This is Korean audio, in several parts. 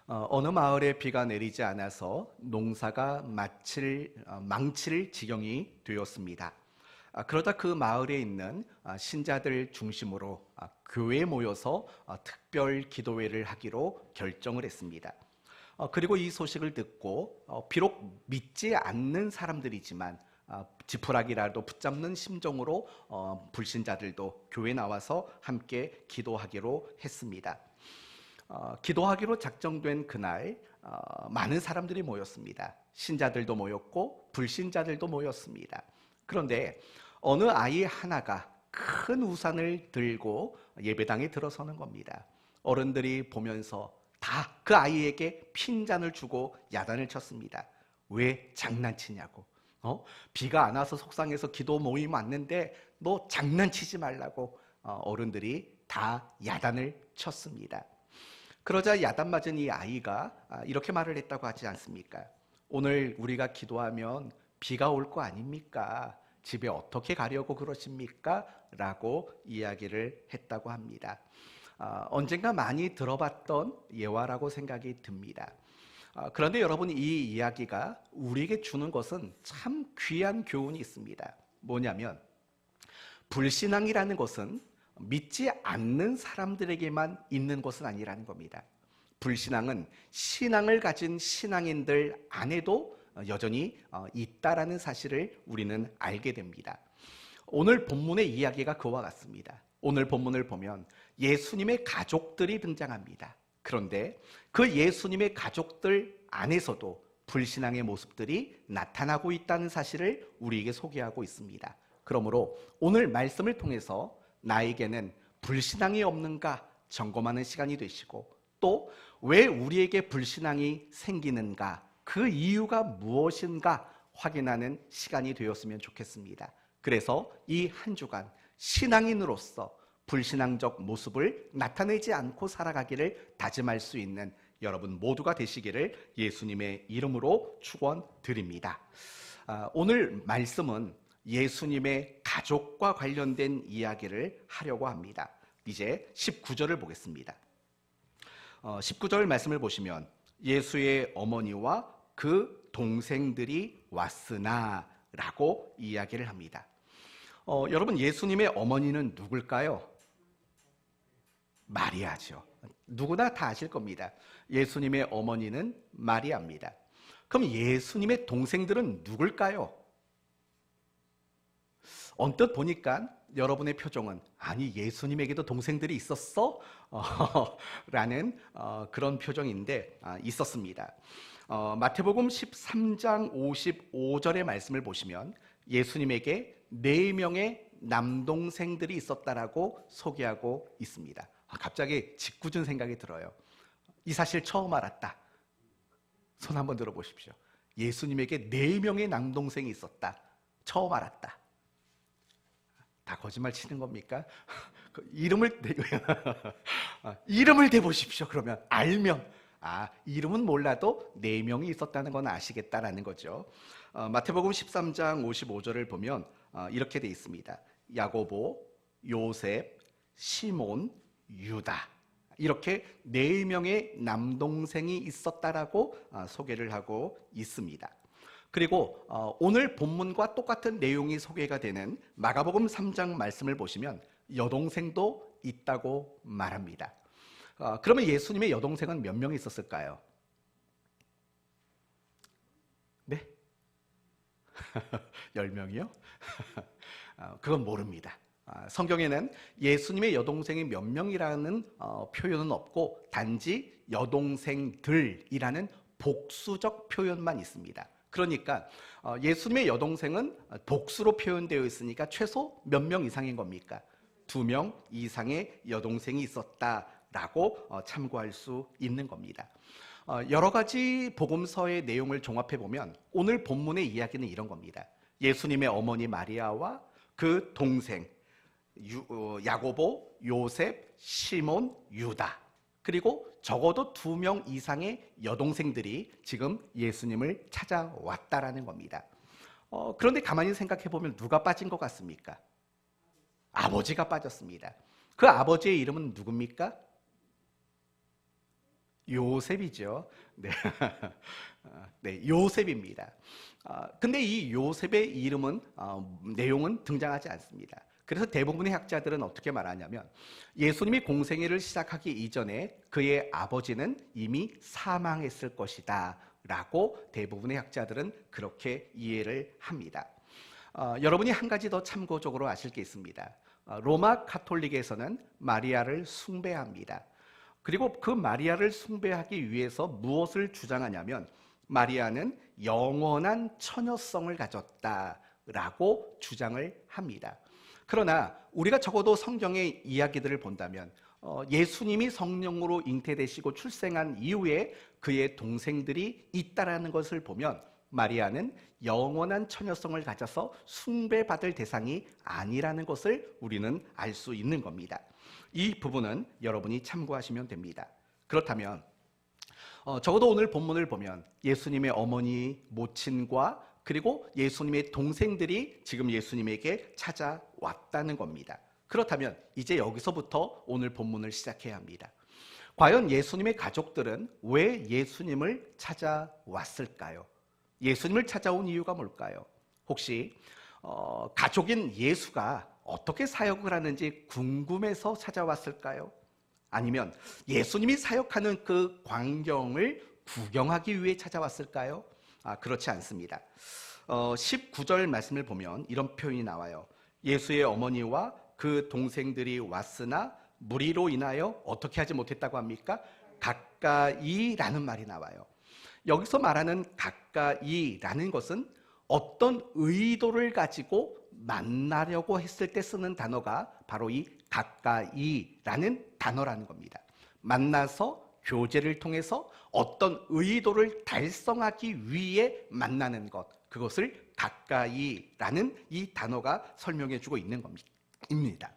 어느 마을에 비가 내리지 않아서 농사가 망칠 지경이 되었습니다. 그러다 그 마을에 있는 신자들 중심으로 교회에 모여서 특별 기도회를 하기로 결정을 했습니다. 그리고 이 소식을 듣고 비록 믿지 않는 사람들이지만 지푸라기라도 붙잡는 심정으로 불신자들도 교회에 나와서 함께 기도하기로 했습니다. 기도하기로 작정된 그날 많은 사람들이 모였습니다. 신자들도 모였고 불신자들도 모였습니다. 그런데 어느 아이 하나가 큰 우산을 들고 예배당에 들어서는 겁니다. 어른들이 보면서 다 그 아이에게 핀잔을 주고 야단을 쳤습니다. 왜 장난치냐고. 비가 안 와서 속상해서 기도 모임 왔는데 너 장난치지 말라고 어른들이 다 야단을 쳤습니다. 그러자 야단 맞은 이 아이가 이렇게 말을 했다고 하지 않습니까? 오늘 우리가 기도하면 비가 올 거 아닙니까? 집에 어떻게 가려고 그러십니까? 라고 이야기를 했다고 합니다. 언젠가 많이 들어봤던 예화라고 생각이 듭니다. 그런데 여러분, 이 이야기가 우리에게 주는 것은 참 귀한 교훈이 있습니다. 뭐냐면 불신앙이라는 것은 믿지 않는 사람들에게만 있는 것은 아니라는 겁니다. 불신앙은 신앙을 가진 신앙인들 안에도 여전히 있다라는 사실을 우리는 알게 됩니다. 오늘 본문의 이야기가 그와 같습니다. 오늘 본문을 보면 예수님의 가족들이 등장합니다. 그런데 그 예수님의 가족들 안에서도 불신앙의 모습들이 나타나고 있다는 사실을 우리에게 소개하고 있습니다. 그러므로 오늘 말씀을 통해서 나에게는 불신앙이 없는가 점검하는 시간이 되시고, 또 왜 우리에게 불신앙이 생기는가, 그 이유가 무엇인가 확인하는 시간이 되었으면 좋겠습니다. 그래서 이 한 주간 신앙인으로서 불신앙적 모습을 나타내지 않고 살아가기를 다짐할 수 있는 여러분 모두가 되시기를 예수님의 이름으로 축원드립니다. 오늘 말씀은 예수님의 가족과 관련된 이야기를 하려고 합니다. 이제 19절을 보겠습니다. 19절 말씀을 보시면 예수의 어머니와 그 동생들이 왔으나 라고 이야기를 합니다. 여러분, 예수님의 어머니는 누굴까요? 마리아죠. 누구나 다 아실 겁니다. 예수님의 어머니는 마리아입니다. 그럼 예수님의 동생들은 누굴까요? 언뜻 보니까 여러분의 표정은 아니 예수님에게도 동생들이 있었어? 라는 그런 표정인데 있었습니다. 마태복음 13장 55절의 말씀을 보시면 예수님에게 4명의 남동생들이 있었다라고 소개하고 있습니다. 갑자기 짓궂은 생각이 들어요. 이 사실 처음 알았다. 손 한번 들어보십시오. 예수님에게 4명의 남동생이 있었다. 처음 알았다. 다 거짓말 치는 겁니까? 이름을 대보십시오. 그러면 알면 이름은 몰라도 4명이 있었다는 건 아시겠다라는 거죠. 마태복음 13장 55절을 보면 이렇게 돼 있습니다. 야고보, 요셉, 시몬, 유다, 이렇게 4명의 남동생이 있었다라고 소개를 하고 있습니다. 그리고 오늘 본문과 똑같은 내용이 소개가 되는 마가복음 3장 말씀을 보시면 여동생도 있다고 말합니다. 그러면 예수님의 여동생은 몇 명 있었을까요? 네? 10명이요? 그건 모릅니다. 성경에는 예수님의 여동생이 몇 명이라는 표현은 없고 단지 여동생들이라는 복수적 표현만 있습니다. 그러니까 예수님의 여동생은 복수로 표현되어 있으니까 최소 몇 명 이상인 겁니까? 2명 이상의 여동생이 있었다라고 참고할 수 있는 겁니다. 여러 가지 복음서의 내용을 종합해 보면 오늘 본문의 이야기는 이런 겁니다. 예수님의 어머니 마리아와 그 동생 야고보, 요셉, 시몬, 유다, 그리고 적어도 2명 이상의 여동생들이 지금 예수님을 찾아왔다라는 겁니다. 그런데 가만히 생각해 보면 누가 빠진 것 같습니까? 아버지가 빠졌습니다. 그 아버지의 이름은 누굽니까? 요셉이죠. 네, 네, 요셉입니다. 근데 이 요셉의 이름은 내용은 등장하지 않습니다. 그래서 대부분의 학자들은 어떻게 말하냐면 예수님이 공생애를 시작하기 이전에 그의 아버지는 이미 사망했을 것이다 라고 대부분의 학자들은 그렇게 이해를 합니다. 여러분이 한 가지 더 참고적으로 아실 게 있습니다. 로마 카톨릭에서는 마리아를 숭배합니다. 그리고 그 마리아를 숭배하기 위해서 무엇을 주장하냐면 마리아는 영원한 처녀성을 가졌다라고 주장을 합니다. 그러나 우리가 적어도 성경의 이야기들을 본다면 예수님이 성령으로 잉태되시고 출생한 이후에 그의 동생들이 있다라는 것을 보면 마리아는 영원한 처녀성을 가져서 숭배받을 대상이 아니라는 것을 우리는 알 수 있는 겁니다. 이 부분은 여러분이 참고하시면 됩니다. 그렇다면 적어도 오늘 본문을 보면 예수님의 어머니, 모친과 그리고 예수님의 동생들이 지금 예수님에게 찾아왔다는 겁니다. 그렇다면 이제 여기서부터 오늘 본문을 시작해야 합니다. 과연 예수님의 가족들은 왜 예수님을 찾아왔을까요? 예수님을 찾아온 이유가 뭘까요? 혹시 가족인 예수가 어떻게 사역을 하는지 궁금해서 찾아왔을까요? 아니면 예수님이 사역하는 그 광경을 구경하기 위해 찾아왔을까요? 그렇지 않습니다. 19절 말씀을 보면 이런 표현이 나와요. 예수의 어머니와 그 동생들이 왔으나 무리로 인하여 어떻게 하지 못했다고 합니까? 가까이라는 말이 나와요. 여기서 말하는 가까이라는 것은 어떤 의도를 가지고 만나려고 했을 때 쓰는 단어가 바로 이 가까이라는 단어라는 겁니다. 만나서 교제를 통해서 어떤 의도를 달성하기 위해 만나는 것, 그것을 가까이라는 이 단어가 설명해 주고 있는 겁니다.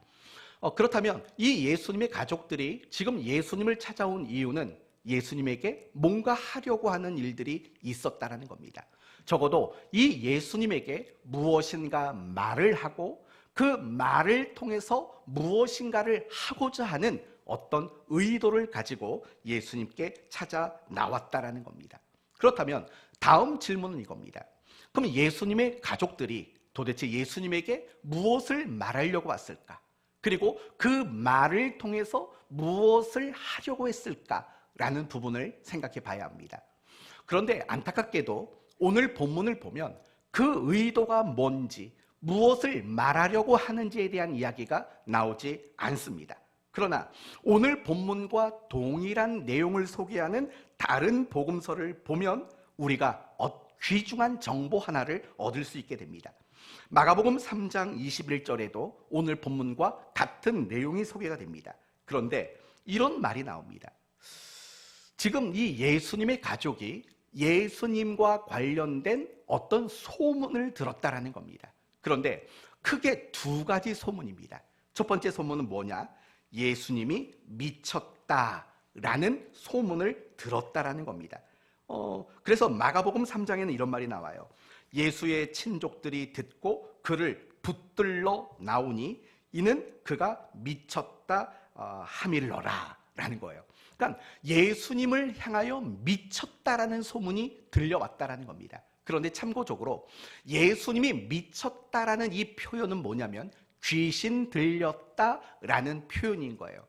그렇다면 이 예수님의 가족들이 지금 예수님을 찾아온 이유는 예수님에게 뭔가 하려고 하는 일들이 있었다는 겁니다. 적어도 이 예수님에게 무엇인가 말을 하고 그 말을 통해서 무엇인가를 하고자 하는 어떤 의도를 가지고 예수님께 찾아 나왔다라는 겁니다. 그렇다면 다음 질문은 이겁니다. 그럼 예수님의 가족들이 도대체 예수님에게 무엇을 말하려고 왔을까? 그리고 그 말을 통해서 무엇을 하려고 했을까라는 부분을 생각해 봐야 합니다. 그런데 안타깝게도 오늘 본문을 보면 그 의도가 뭔지, 무엇을 말하려고 하는지에 대한 이야기가 나오지 않습니다. 그러나 오늘 본문과 동일한 내용을 소개하는 다른 복음서를 보면 우리가 귀중한 정보 하나를 얻을 수 있게 됩니다. 마가복음 3장 21절에도 오늘 본문과 같은 내용이 소개가 됩니다. 그런데 이런 말이 나옵니다. 지금 이 예수님의 가족이 예수님과 관련된 어떤 소문을 들었다라는 겁니다. 그런데 크게 두 가지 소문입니다. 첫 번째 소문은 뭐냐? 예수님이 미쳤다라는 소문을 들었다라는 겁니다. 그래서 마가복음 3장에는 이런 말이 나와요. 예수의 친족들이 듣고 그를 붙들러 나오니 이는 그가 미쳤다 하밀러라 라는 거예요. 그러니까 예수님을 향하여 미쳤다라는 소문이 들려왔다라는 겁니다. 그런데 참고적으로 예수님이 미쳤다라는 이 표현은 뭐냐면 귀신 들렸다라는 표현인 거예요.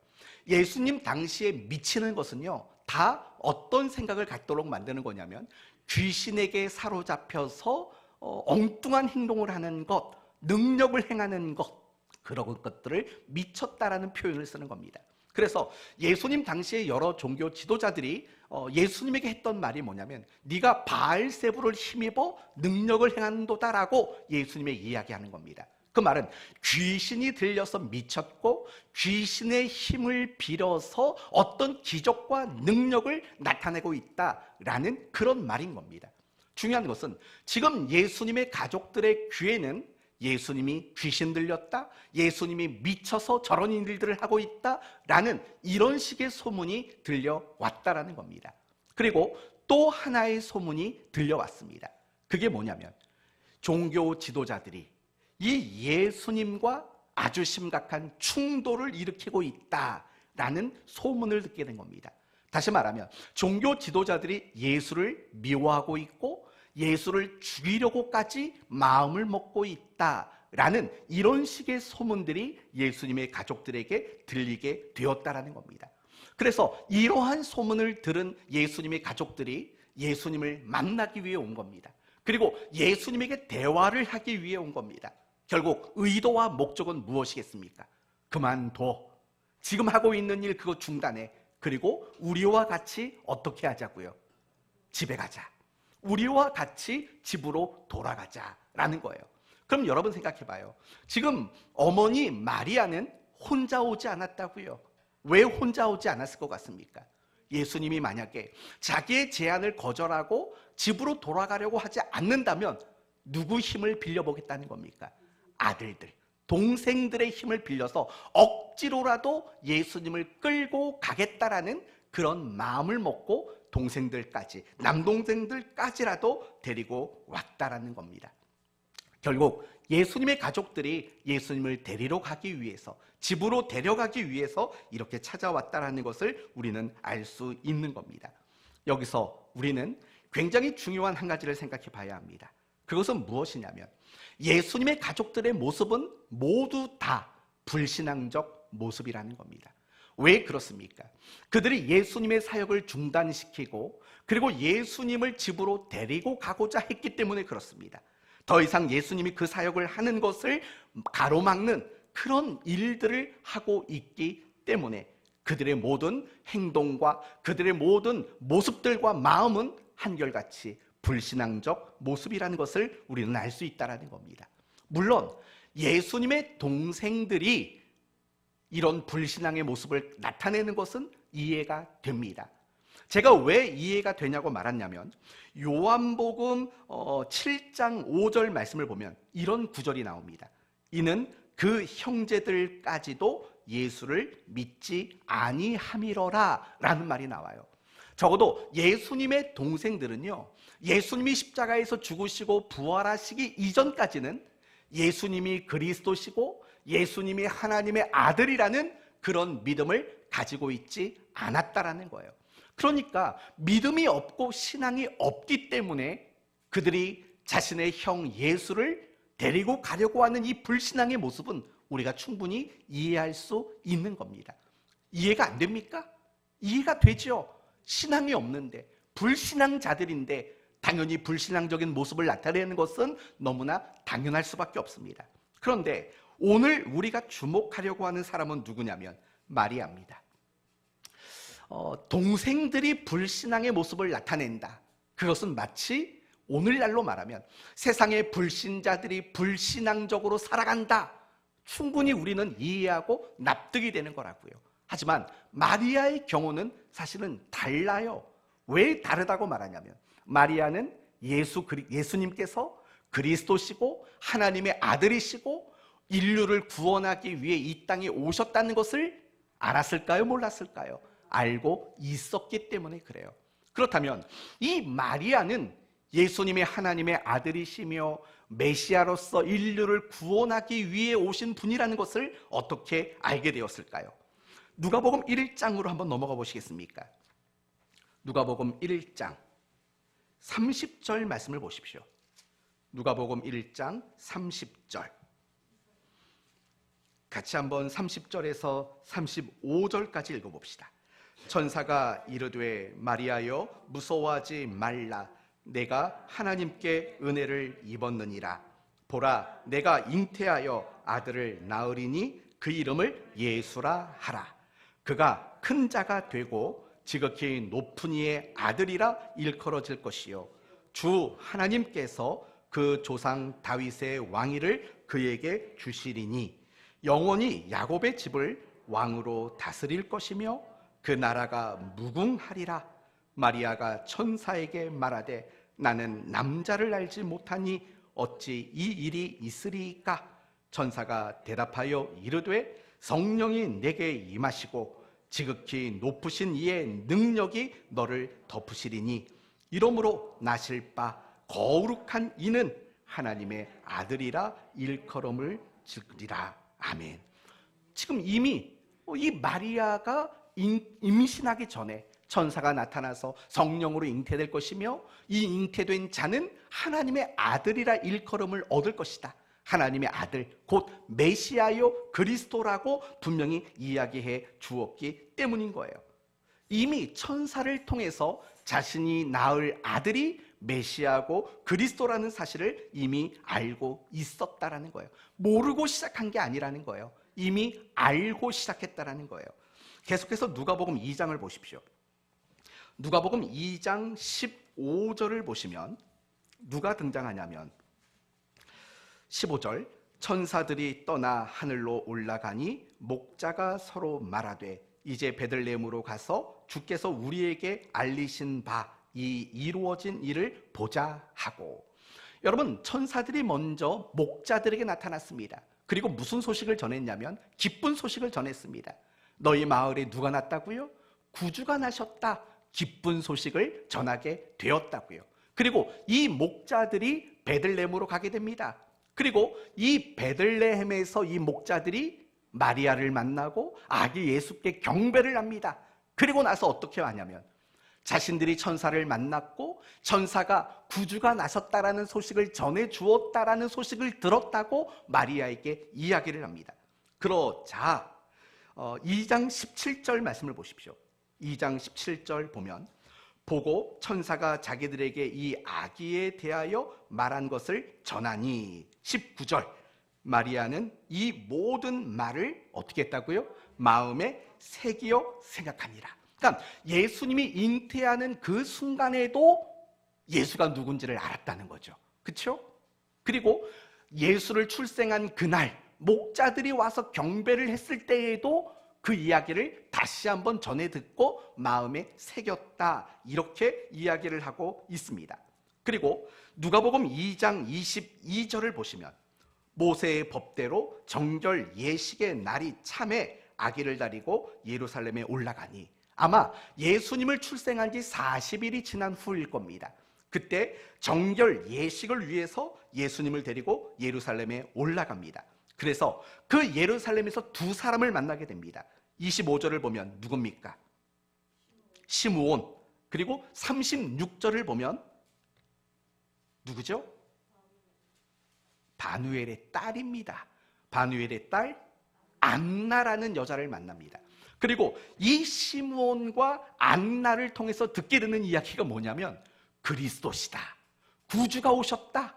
예수님 당시에 미치는 것은요, 다 어떤 생각을 갖도록 만드는 거냐면 귀신에게 사로잡혀서 엉뚱한 행동을 하는 것, 능력을 행하는 것, 그런 것들을 미쳤다라는 표현을 쓰는 겁니다. 그래서 예수님 당시에 여러 종교 지도자들이 예수님에게 했던 말이 뭐냐면 네가 바알세불을 힘입어 능력을 행한도다라고 예수님에게 이야기하는 겁니다. 그 말은 귀신이 들려서 미쳤고 귀신의 힘을 빌어서 어떤 기적과 능력을 나타내고 있다라는 그런 말인 겁니다. 중요한 것은 지금 예수님의 가족들의 귀에는 예수님이 귀신 들렸다, 예수님이 미쳐서 저런 일들을 하고 있다라는 이런 식의 소문이 들려왔다라는 겁니다. 그리고 또 하나의 소문이 들려왔습니다. 그게 뭐냐면 종교 지도자들이 이 예수님과 아주 심각한 충돌을 일으키고 있다라는 소문을 듣게 된 겁니다. 다시 말하면 종교 지도자들이 예수를 미워하고 있고 예수를 죽이려고까지 마음을 먹고 있다라는 이런 식의 소문들이 예수님의 가족들에게 들리게 되었다라는 겁니다. 그래서 이러한 소문을 들은 예수님의 가족들이 예수님을 만나기 위해 온 겁니다. 그리고 예수님에게 대화를 하기 위해 온 겁니다. 결국 의도와 목적은 무엇이겠습니까? 그만둬. 지금 하고 있는 일 그거 중단해. 그리고 우리와 같이 어떻게 하자고요? 집에 가자. 우리와 같이 집으로 돌아가자라는 거예요. 그럼 여러분 생각해 봐요. 지금 어머니 마리아는 혼자 오지 않았다고요. 왜 혼자 오지 않았을 것 같습니까? 예수님이 만약에 자기의 제안을 거절하고 집으로 돌아가려고 하지 않는다면 누구 힘을 빌려보겠다는 겁니까? 아들들, 동생들의 힘을 빌려서 억지로라도 예수님을 끌고 가겠다라는 그런 마음을 먹고 동생들까지, 남동생들까지라도 데리고 왔다라는 겁니다. 결국 예수님의 가족들이 예수님을 데리러 가기 위해서, 집으로 데려가기 위해서 이렇게 찾아왔다라는 것을 우리는 알 수 있는 겁니다. 여기서 우리는 굉장히 중요한 한 가지를 생각해 봐야 합니다. 그것은 무엇이냐면 예수님의 가족들의 모습은 모두 다 불신앙적 모습이라는 겁니다. 왜 그렇습니까? 그들이 예수님의 사역을 중단시키고 그리고 예수님을 집으로 데리고 가고자 했기 때문에 그렇습니다. 더 이상 예수님이 그 사역을 하는 것을 가로막는 그런 일들을 하고 있기 때문에 그들의 모든 행동과 그들의 모든 모습들과 마음은 한결같이 불신앙적 모습이라는 것을 우리는 알 수 있다는 겁니다. 물론 예수님의 동생들이 이런 불신앙의 모습을 나타내는 것은 이해가 됩니다. 제가 왜 이해가 되냐고 말았냐면 요한복음 7장 5절 말씀을 보면 이런 구절이 나옵니다. 이는 그 형제들까지도 예수를 믿지 아니함이러라 라는 말이 나와요. 적어도 예수님의 동생들은요, 예수님이 십자가에서 죽으시고 부활하시기 이전까지는 예수님이 그리스도시고 예수님이 하나님의 아들이라는 그런 믿음을 가지고 있지 않았다라는 거예요. 그러니까 믿음이 없고 신앙이 없기 때문에 그들이 자신의 형 예수를 데리고 가려고 하는 이 불신앙의 모습은 우리가 충분히 이해할 수 있는 겁니다. 이해가 안 됩니까? 이해가 되죠. 신앙이 없는데, 불신앙자들인데 당연히 불신앙적인 모습을 나타내는 것은 너무나 당연할 수밖에 없습니다. 그런데 오늘 우리가 주목하려고 하는 사람은 누구냐면 마리아입니다. 동생들이 불신앙의 모습을 나타낸다. 그것은 마치 오늘날로 말하면 세상의 불신자들이 불신앙적으로 살아간다. 충분히 우리는 이해하고 납득이 되는 거라고요. 하지만 마리아의 경우는 사실은 달라요. 왜 다르다고 말하냐면 마리아는 예수님께서 그리스도시고 하나님의 아들이시고 인류를 구원하기 위해 이 땅에 오셨다는 것을 알았을까요? 몰랐을까요? 알고 있었기 때문에 그래요. 그렇다면 이 마리아는 예수님이 하나님의 아들이시며 메시아로서 인류를 구원하기 위해 오신 분이라는 것을 어떻게 알게 되었을까요? 누가복음 1장으로 한번 넘어가 보시겠습니까? 누가복음 1장 30절 말씀을 보십시오. 누가복음 1장 30절. 같이 한번 30절에서 35절까지 읽어봅시다. 천사가 이르되 마리아여 무서워하지 말라. 내가 하나님께 은혜를 입었느니라. 보라 내가 잉태하여 아들을 낳으리니 그 이름을 예수라 하라. 그가 큰 자가 되고 지극히 높은 이의 아들이라 일컬어질 것이요 주 하나님께서 그 조상 다윗의 왕위를 그에게 주시리니 영원히 야곱의 집을 왕으로 다스릴 것이며 그 나라가 무궁하리라. 마리아가 천사에게 말하되 나는 남자를 알지 못하니 어찌 이 일이 있으리이까? 천사가 대답하여 이르되 성령이 내게 임하시고 지극히 높으신 이의 능력이 너를 덮으시리니 이러므로 나실 바 거룩한 이는 하나님의 아들이라 일컬음을 지으리라. 아멘. 지금 이미 이 마리아가 임신하기 전에 천사가 나타나서 성령으로 잉태될 것이며 이 잉태된 자는 하나님의 아들이라 일컬음을 얻을 것이다. 하나님의 아들 곧 메시아요 그리스도라고 분명히 이야기해 주었기 때문인 거예요. 이미 천사를 통해서 자신이 낳을 아들이 메시아고 그리스도라는 사실을 이미 알고 있었다라는 거예요. 모르고 시작한 게 아니라는 거예요. 이미 알고 시작했다라는 거예요. 계속해서 누가복음 2장을 보십시오. 누가복음 2장 15절을 보시면 누가 등장하냐면 15절 천사들이 떠나 하늘로 올라가니 목자가 서로 말하되 이제 베들레헴으로 가서 주께서 우리에게 알리신 바 이 이루어진 일을 보자 하고. 여러분, 천사들이 먼저 목자들에게 나타났습니다. 그리고 무슨 소식을 전했냐면 기쁜 소식을 전했습니다. 너희 마을에 누가 났다고요? 구주가 나셨다. 기쁜 소식을 전하게 되었다고요. 그리고 이 목자들이 베들레헴으로 가게 됩니다. 그리고 이 베들레헴에서 이 목자들이 마리아를 만나고 아기 예수께 경배를 합니다. 그리고 나서 어떻게 하냐면 자신들이 천사를 만났고 천사가 구주가 나셨다라는 소식을 전해 주었다라는 소식을 들었다고 마리아에게 이야기를 합니다. 그러자 2장 17절 말씀을 보십시오. 2장 17절 보면 보고 천사가 자기들에게 이 아기에 대하여 말한 것을 전하니 19절 마리아는 이 모든 말을 어떻게 했다고요? 마음에 새기어 생각하니라. 그러니까 예수님이 잉태하는 그 순간에도 예수가 누군지를 알았다는 거죠. 그렇죠? 그리고 예수를 출생한 그날 목자들이 와서 경배를 했을 때에도 그 이야기를 다시 한번 전해 듣고 마음에 새겼다. 이렇게 이야기를 하고 있습니다. 그리고 누가복음 2장 22절을 보시면 모세의 법대로 정결 예식의 날이 참에 아기를 다리고 예루살렘에 올라가니 아마 예수님을 출생한 지 40일이 지난 후일 겁니다. 그때 정결 예식을 위해서 예수님을 데리고 예루살렘에 올라갑니다. 그래서 그 예루살렘에서 두 사람을 만나게 됩니다. 25절을 보면 누굽니까? 시므온. 그리고 36절을 보면 누구죠? 바누엘의 딸입니다. 바누엘의 딸 안나라는 여자를 만납니다. 그리고 이 시므온과 안나를 통해서 듣게 되는 이야기가 뭐냐면 그리스도시다. 구주가 오셨다.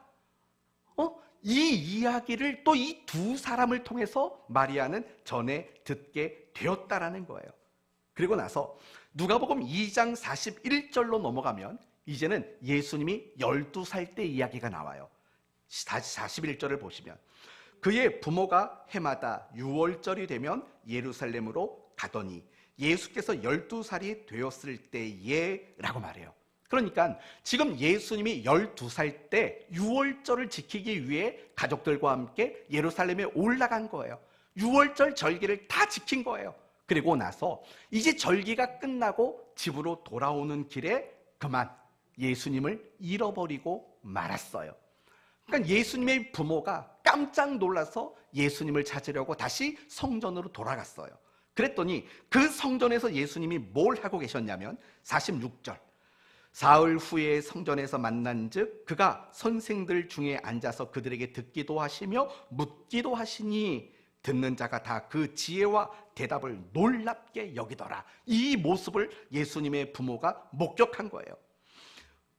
이 이야기를 또 이 두 사람을 통해서 마리아는 전해 듣게 되었다라는 거예요. 그리고 나서 누가복음 2장 41절로 넘어가면 이제는 예수님이 12살 때 이야기가 나와요. 다시 41절을 보시면 그의 부모가 해마다 6월절이 되면 예루살렘으로 가더니 예수께서 12살이 되었을 때에 라고 말해요. 그러니까 지금 예수님이 12살 때 6월절을 지키기 위해 가족들과 함께 예루살렘에 올라간 거예요. 6월절 절기를 다 지킨 거예요. 그리고 나서 이제 절기가 끝나고 집으로 돌아오는 길에 그만 예수님을 잃어버리고 말았어요. 그러니까 예수님의 부모가 깜짝 놀라서 예수님을 찾으려고 다시 성전으로 돌아갔어요. 그랬더니 그 성전에서 예수님이 뭘 하고 계셨냐면 46절 사흘 후에 성전에서 만난즉 그가 선생들 중에 앉아서 그들에게 듣기도 하시며 묻기도 하시니 듣는 자가 다 그 지혜와 대답을 놀랍게 여기더라. 이 모습을 예수님의 부모가 목격한 거예요.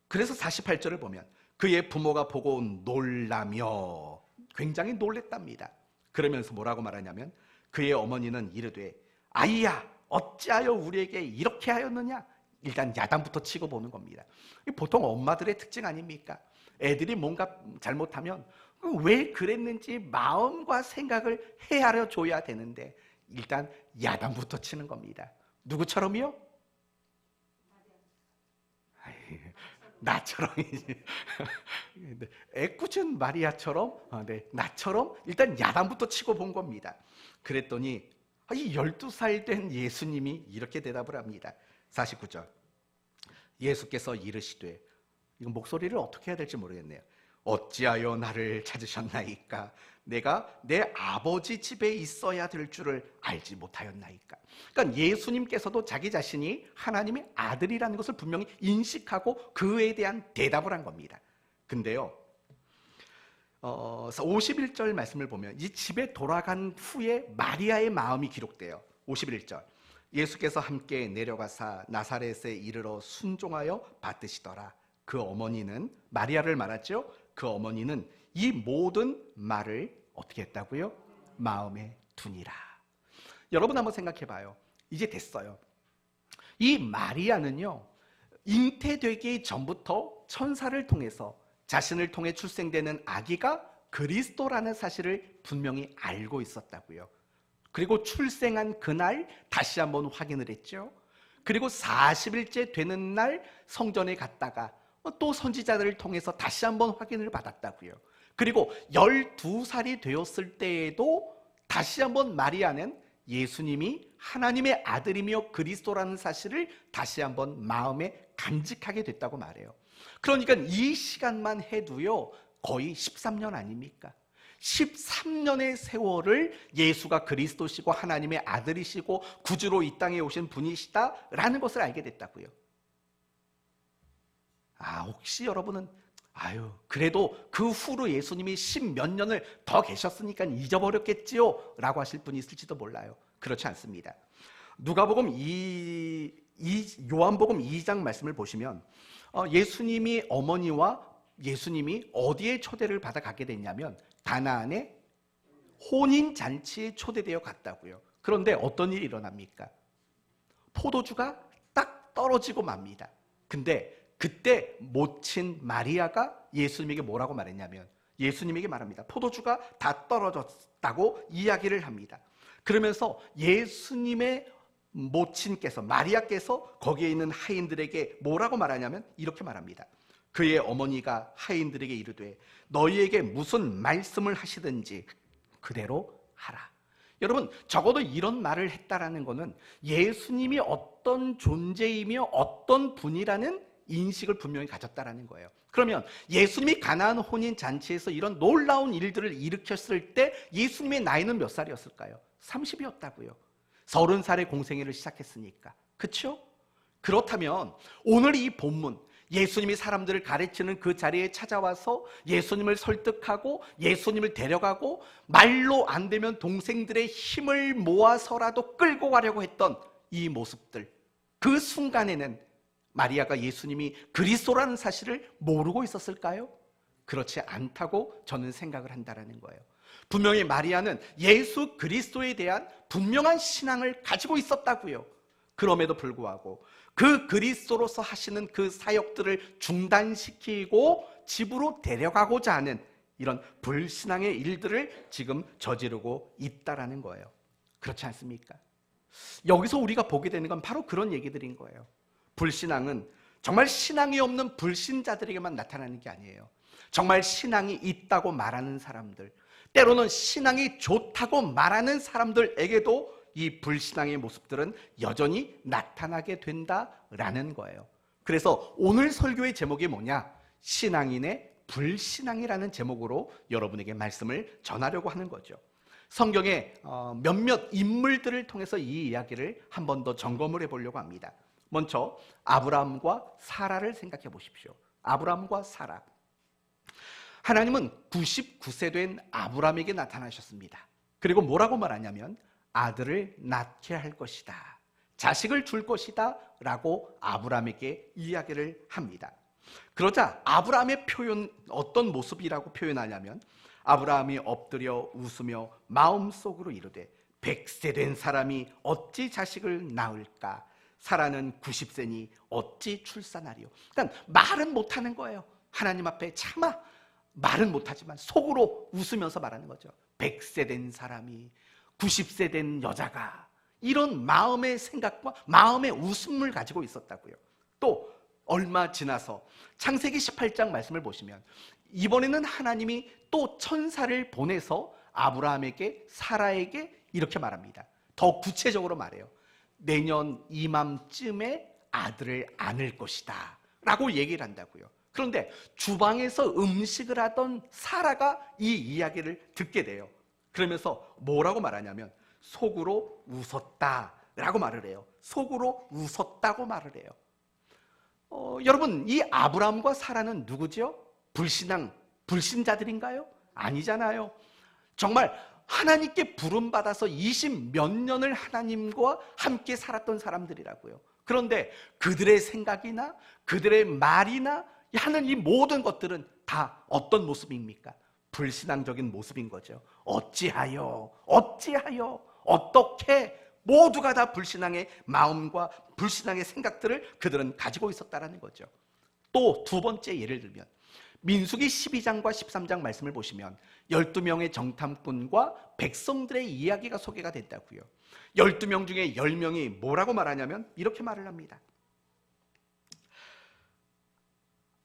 그래서 48절을 보면 그의 부모가 보고 놀라며 굉장히 놀랬답니다. 그러면서 뭐라고 말하냐면 그의 어머니는 이르되 아이야 어찌하여 우리에게 이렇게 하였느냐. 일단 야단부터 치고 보는 겁니다. 보통 엄마들의 특징 아닙니까? 애들이 뭔가 잘못하면 왜 그랬는지 마음과 생각을 헤아려 줘야 되는데 일단 야단부터 치는 겁니다. 누구처럼요? 나처럼이지. 애꿎은 마리아처럼 나처럼 일단 야단부터 치고 본 겁니다. 그랬더니 이 12살 된 예수님이 이렇게 대답을 합니다. 49절 예수께서 이르시되 이거 목소리를 어떻게 해야 될지 모르겠네요. 어찌하여 나를 찾으셨나이까? 내가 내 아버지 집에 있어야 될 줄을 알지 못하였나이까? 그러니까 예수님께서도 자기 자신이 하나님의 아들이라는 것을 분명히 인식하고 그에 대한 대답을 한 겁니다. 근데요, 51절 말씀을 보면 이 집에 돌아간 후에 마리아의 마음이 기록돼요. 51절, 예수께서 함께 내려가사 나사렛에 이르러 순종하여 받으시더라. 그 어머니는, 마리아를 말하죠. 그 어머니는 이 모든 말을 어떻게 했다고요? 마음에 두니라. 여러분 한번 생각해 봐요. 이제 됐어요. 이 마리아는요, 잉태되기 전부터 천사를 통해서 자신을 통해 출생되는 아기가 그리스도라는 사실을 분명히 알고 있었다고요. 그리고 출생한 그날 다시 한번 확인을 했죠. 그리고 40일째 되는 날 성전에 갔다가 또 선지자들을 통해서 다시 한번 확인을 받았다고요. 그리고 12살이 되었을 때에도 다시 한번 마리아는 예수님이 하나님의 아들이며 그리스도라는 사실을 다시 한번 마음에 간직하게 됐다고 말해요. 그러니까 이 시간만 해도요, 거의 13년 아닙니까? 13년의 세월을 예수가 그리스도시고 하나님의 아들이시고 구주로 이 땅에 오신 분이시다라는 것을 알게 됐다고요. 혹시 여러분은 그래도 그 후로 예수님이 10몇 년을 더 계셨으니까 잊어버렸겠지요? 라고 하실 분이 있을지도 몰라요. 그렇지 않습니다. 누가복음 요한복음 2장 말씀을 보시면 예수님이 어머니와 예수님이 어디에 초대를 받아 가게 됐냐면 가나안의 혼인잔치에 초대되어 갔다고요. 그런데 어떤 일이 일어납니까? 포도주가 딱 떨어지고 맙니다. 근데 그때 모친 마리아가 예수님에게 뭐라고 말했냐면, 예수님에게 말합니다. 포도주가 다 떨어졌다고 이야기를 합니다. 그러면서 예수님의 모친께서, 마리아께서 거기에 있는 하인들에게 뭐라고 말하냐면 이렇게 말합니다. 그의 어머니가 하인들에게 이르되 너희에게 무슨 말씀을 하시든지 그대로 하라. 여러분, 적어도 이런 말을 했다라는 것은 예수님이 어떤 존재이며 어떤 분이라는 인식을 분명히 가졌다라는 거예요. 그러면 예수님이 가나안 혼인 잔치에서 이런 놀라운 일들을 일으켰을 때 예수님의 나이는 몇 살이었을까요? 30이었다고요. 30살에 공생애를 시작했으니까. 그렇죠? 그렇다면 오늘 이 본문, 예수님이 사람들을 가르치는 그 자리에 찾아와서 예수님을 설득하고 예수님을 데려가고 말로 안 되면 동생들의 힘을 모아서라도 끌고 가려고 했던 이 모습들, 그 순간에는 마리아가 예수님이 그리스도라는 사실을 모르고 있었을까요? 그렇지 않다고 저는 생각을 한다는 거예요. 분명히 마리아는 예수 그리스도에 대한 분명한 신앙을 가지고 있었다고요. 그럼에도 불구하고 그 그리스도로서 하시는 그 사역들을 중단시키고 집으로 데려가고자 하는 이런 불신앙의 일들을 지금 저지르고 있다라는 거예요. 그렇지 않습니까? 여기서 우리가 보게 되는 건 바로 그런 얘기들인 거예요. 불신앙은 정말 신앙이 없는 불신자들에게만 나타나는 게 아니에요. 정말 신앙이 있다고 말하는 사람들, 때로는 신앙이 좋다고 말하는 사람들에게도 이 불신앙의 모습들은 여전히 나타나게 된다라는 거예요. 그래서 오늘 설교의 제목이 뭐냐? 신앙인의 불신앙이라는 제목으로 여러분에게 말씀을 전하려고 하는 거죠. 성경의 몇몇 인물들을 통해서 이 이야기를 한 번 더 점검을 해보려고 합니다. 먼저 아브라함과 사라를 생각해 보십시오. 아브라함과 사라. 하나님은 99세 된 아브라함에게 나타나셨습니다. 그리고 뭐라고 말하냐면 아들을 낳게 할 것이다, 자식을 줄 것이다 라고 아브라함에게 이야기를 합니다. 그러자 아브라함의 표현, 어떤 모습이라고 표현하냐면 아브라함이 엎드려 웃으며 마음속으로 이르되 100세 된 사람이 어찌 자식을 낳을까? 사라는 90세니 어찌 출산하리요? 그러니까 말은 못하는 거예요. 하나님 앞에 차마 말은 못하지만 속으로 웃으면서 말하는 거죠. 100세 된 사람이, 90세 된 여자가, 이런 마음의 생각과 마음의 웃음을 가지고 있었다고요. 또 얼마 지나서 창세기 18장 말씀을 보시면 이번에는 하나님이 또 천사를 보내서 아브라함에게, 사라에게 이렇게 말합니다. 더 구체적으로 말해요. 내년 이맘쯤에 아들을 안을 것이다 라고 얘기를 한다고요. 그런데 주방에서 음식을 하던 사라가 이 이야기를 듣게 돼요. 그러면서 뭐라고 말하냐면 속으로 웃었다라고 말을 해요. 속으로 웃었다고 말을 해요. 여러분, 이 아브라함과 사라는 누구죠? 불신자들인가요? 아니잖아요. 정말 하나님께 부름받아서 20 몇 년을 하나님과 함께 살았던 사람들이라고요. 그런데 그들의 생각이나 그들의 말이나 하는 이 모든 것들은 다 어떤 모습입니까? 불신앙적인 모습인 거죠. 어찌하여 어떻게 모두가 다 불신앙의 마음과 불신앙의 생각들을 그들은 가지고 있었다라는 거죠. 또 두 번째 예를 들면 민수기 12장과 13장 말씀을 보시면 12명의 정탐꾼과 백성들의 이야기가 소개가 됐다고요. 12명 중에 10명이 뭐라고 말하냐면 이렇게 말을 합니다.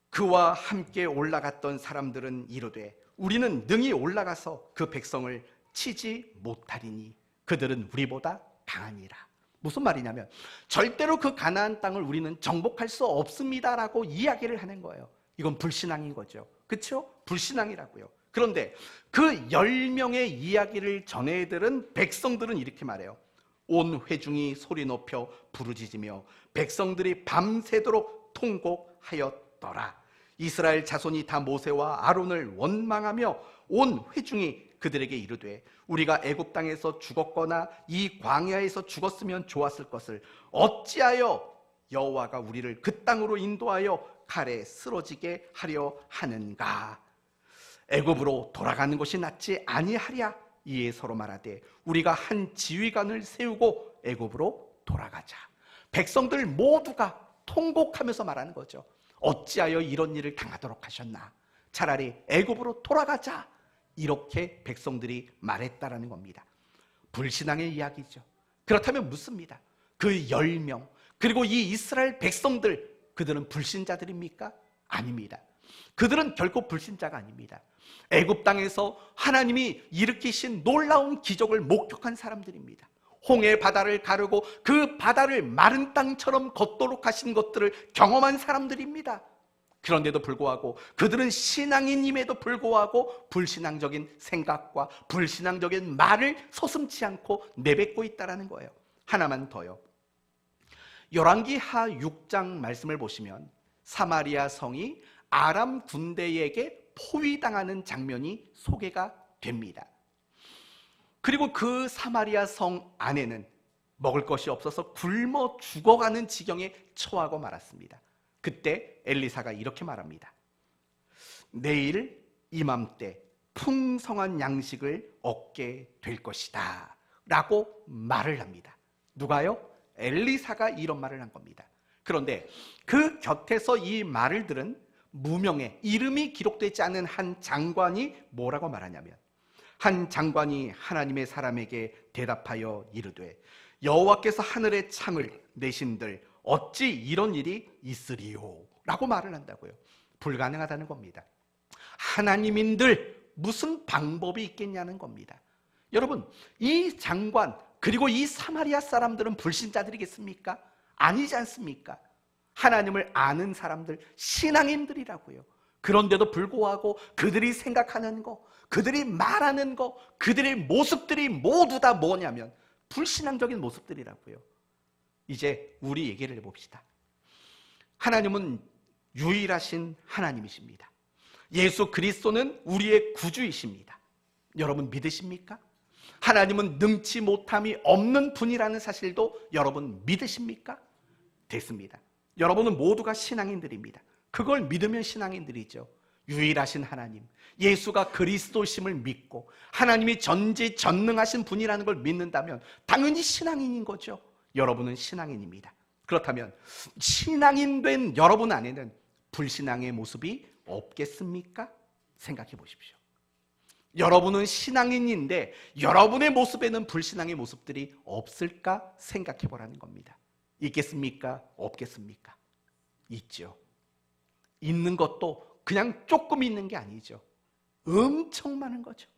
그와 함께 올라갔던 사람들은 이르되 우리는 능히 올라가서 그 백성을 치지 못하리니 그들은 우리보다 강하니라. 무슨 말이냐면 절대로 그 가나안 땅을 우리는 정복할 수 없습니다라고 이야기를 하는 거예요. 이건 불신앙인 거죠. 그렇죠? 불신앙이라고요. 그런데 그 10명의 이야기를 전해 들은 백성들은 이렇게 말해요. 온 회중이 소리 높여 부르짖으며 백성들이 밤새도록 통곡하였더라. 이스라엘 자손이 다 모세와 아론을 원망하며 온 회중이 그들에게 이르되 우리가 애굽 땅에서 죽었거나 이 광야에서 죽었으면 좋았을 것을 어찌하여 여호와가 우리를 그 땅으로 인도하여 칼에 쓰러지게 하려 하는가? 애굽으로 돌아가는 것이 낫지 아니하랴? 이에 서로 말하되 우리가 한 지휘관을 세우고 애굽으로 돌아가자. 백성들 모두가 통곡하면서 말하는 거죠. 어찌하여 이런 일을 당하도록 하셨나? 차라리 애굽으로 돌아가자. 이렇게 백성들이 말했다라는 겁니다. 불신앙의 이야기죠. 그렇다면 묻습니다. 그 10명 그리고 이 이스라엘 백성들 그들은 불신자들입니까? 아닙니다. 그들은 결코 불신자가 아닙니다. 애굽 땅에서 하나님이 일으키신 놀라운 기적을 목격한 사람들입니다. 홍해 바다를 가르고 그 바다를 마른 땅처럼 걷도록 하신 것들을 경험한 사람들입니다. 그런데도 불구하고 그들은 신앙인임에도 불구하고 불신앙적인 생각과 불신앙적인 말을 서슴지 않고 내뱉고 있다는 거예요. 하나만 더요. 열왕기하 6장 말씀을 보시면 사마리아 성이 아람 군대에게 포위당하는 장면이 소개가 됩니다. 그리고 그 사마리아 성 안에는 먹을 것이 없어서 굶어 죽어가는 지경에 처하고 말았습니다. 그때 엘리사가 이렇게 말합니다. 내일 이맘때 풍성한 양식을 얻게 될 것이다 라고 말을 합니다. 누가요? 엘리사가 이런 말을 한 겁니다. 그런데 그 곁에서 이 말을 들은 무명의 이름이 기록되지 않은 한 장관이 뭐라고 말하냐면 한 장관이 하나님의 사람에게 대답하여 이르되 여호와께서 하늘의 창을 내신들 어찌 이런 일이 있으리요? 라고 말을 한다고요. 불가능하다는 겁니다. 하나님인들 무슨 방법이 있겠냐는 겁니다. 여러분, 이 장관 그리고 이 사마리아 사람들은 불신자들이겠습니까? 아니지 않습니까? 하나님을 아는 사람들, 신앙인들이라고요. 그런데도 불구하고 그들이 생각하는 거, 그들이 말하는 거, 그들의 모습들이 모두 다 뭐냐면 불신앙적인 모습들이라고요. 이제 우리 얘기를 해봅시다. 하나님은 유일하신 하나님이십니다. 예수 그리스도는 우리의 구주이십니다. 여러분 믿으십니까? 하나님은 능치 못함이 없는 분이라는 사실도 여러분 믿으십니까? 됐습니다. 여러분은 모두가 신앙인들입니다. 그걸 믿으면 신앙인들이죠. 유일하신 하나님, 예수가 그리스도심을 믿고 하나님이 전지전능하신 분이라는 걸 믿는다면 당연히 신앙인인 거죠. 여러분은 신앙인입니다. 그렇다면 신앙인 된 여러분 안에는 불신앙의 모습이 없겠습니까? 생각해 보십시오. 여러분은 신앙인인데 여러분의 모습에는 불신앙의 모습들이 없을까 생각해 보라는 겁니다. 있겠습니까? 없겠습니까? 있죠. 있는 것도 그냥 조금 있는 게 아니죠. 엄청 많은 거죠.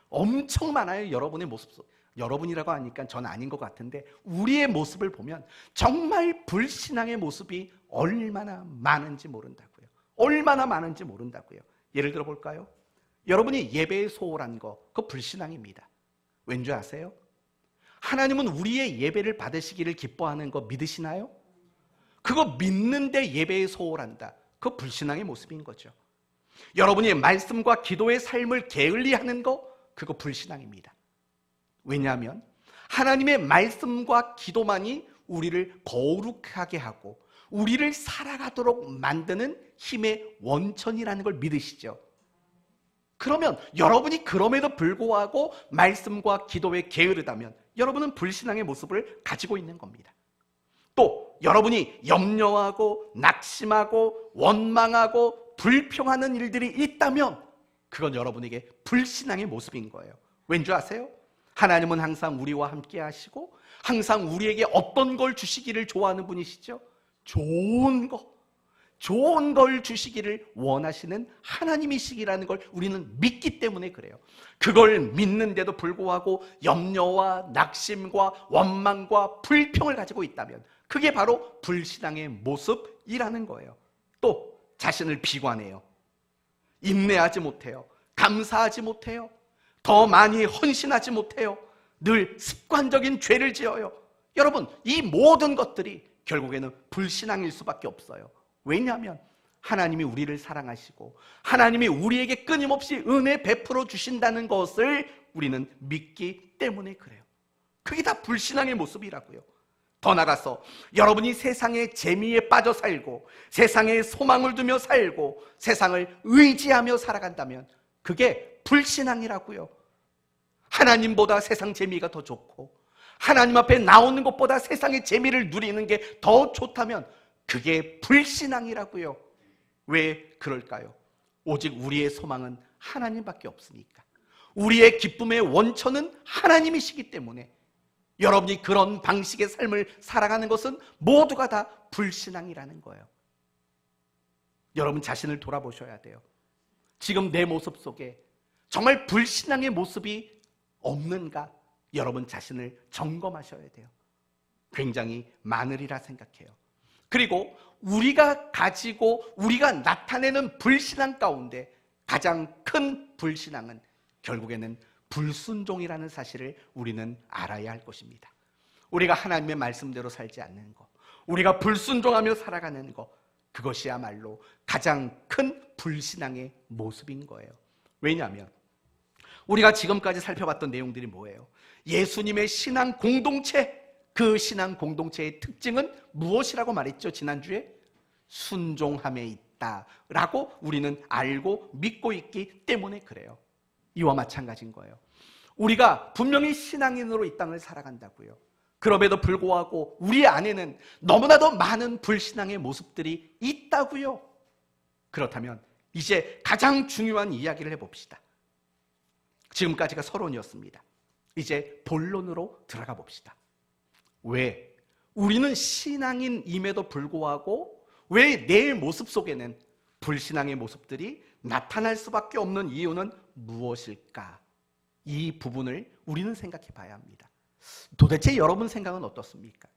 엄청 많아요. 여러분의 모습 속. 여러분이라고 하니까 전 아닌 것 같은데 우리의 모습을 보면 정말 불신앙의 모습이 얼마나 많은지 모른다고요. 얼마나 많은지 모른다고요. 예를 들어 볼까요? 여러분이 예배에 소홀한 거, 그거 불신앙입니다. 왠지 아세요? 하나님은 우리의 예배를 받으시기를 기뻐하는 거 믿으시나요? 그거 믿는데 예배에 소홀한다. 그거 불신앙의 모습인 거죠. 여러분이 말씀과 기도의 삶을 게을리하는 거, 그거 불신앙입니다. 왜냐하면 하나님의 말씀과 기도만이 우리를 거룩하게 하고 우리를 살아가도록 만드는 힘의 원천이라는 걸 믿으시죠. 그러면 여러분이 그럼에도 불구하고 말씀과 기도에 게으르다면 여러분은 불신앙의 모습을 가지고 있는 겁니다. 또 여러분이 염려하고 낙심하고 원망하고 불평하는 일들이 있다면 그건 여러분에게 불신앙의 모습인 거예요. 왠지 아세요? 하나님은 항상 우리와 함께 하시고 항상 우리에게 어떤 걸 주시기를 좋아하는 분이시죠? 좋은 걸 주시기를 원하시는 하나님이시기라는 걸 우리는 믿기 때문에 그래요. 그걸 믿는데도 불구하고 염려와 낙심과 원망과 불평을 가지고 있다면 그게 바로 불신앙의 모습이라는 거예요. 또 자신을 비관해요. 인내하지 못해요. 감사하지 못해요. 더 많이 헌신하지 못해요. 늘 습관적인 죄를 지어요. 여러분, 이 모든 것들이 결국에는 불신앙일 수밖에 없어요. 왜냐하면 하나님이 우리를 사랑하시고 하나님이 우리에게 끊임없이 은혜 베풀어 주신다는 것을 우리는 믿기 때문에 그래요. 그게 다 불신앙의 모습이라고요. 더 나아가서 여러분이 세상의 재미에 빠져 살고 세상에 소망을 두며 살고 세상을 의지하며 살아간다면 그게 불신앙이라고요. 하나님보다 세상 재미가 더 좋고 하나님 앞에 나오는 것보다 세상의 재미를 누리는 게 더 좋다면 그게 불신앙이라고요. 왜 그럴까요? 오직 우리의 소망은 하나님밖에 없으니까. 우리의 기쁨의 원천은 하나님이시기 때문에 여러분이 그런 방식의 삶을 살아가는 것은 모두가 다 불신앙이라는 거예요. 여러분 자신을 돌아보셔야 돼요. 지금 내 모습 속에 정말 불신앙의 모습이 없는가? 여러분 자신을 점검하셔야 돼요. 굉장히 많으리라 생각해요. 그리고 우리가 가지고 우리가 나타내는 불신앙 가운데 가장 큰 불신앙은 결국에는 불순종이라는 사실을 우리는 알아야 할 것입니다. 우리가 하나님의 말씀대로 살지 않는 것, 우리가 불순종하며 살아가는 것, 그것이야말로 가장 큰 불신앙의 모습인 거예요. 왜냐하면 우리가 지금까지 살펴봤던 내용들이 뭐예요? 예수님의 신앙 공동체, 그 신앙 공동체의 특징은 무엇이라고 말했죠? 지난주에 순종함에 있다라고 우리는 알고 믿고 있기 때문에 그래요. 이와 마찬가지인 거예요. 우리가 분명히 신앙인으로 이 땅을 살아간다고요. 그럼에도 불구하고 우리 안에는 너무나도 많은 불신앙의 모습들이 있다고요. 그렇다면 이제 가장 중요한 이야기를 해봅시다. 지금까지가 서론이었습니다. 이제 본론으로 들어가 봅시다. 왜? 우리는 신앙인임에도 불구하고 왜 내 모습 속에는 불신앙의 모습들이 나타날 수밖에 없는 이유는 무엇일까? 이 부분을 우리는 생각해 봐야 합니다. 도대체 여러분 생각은 어떻습니까?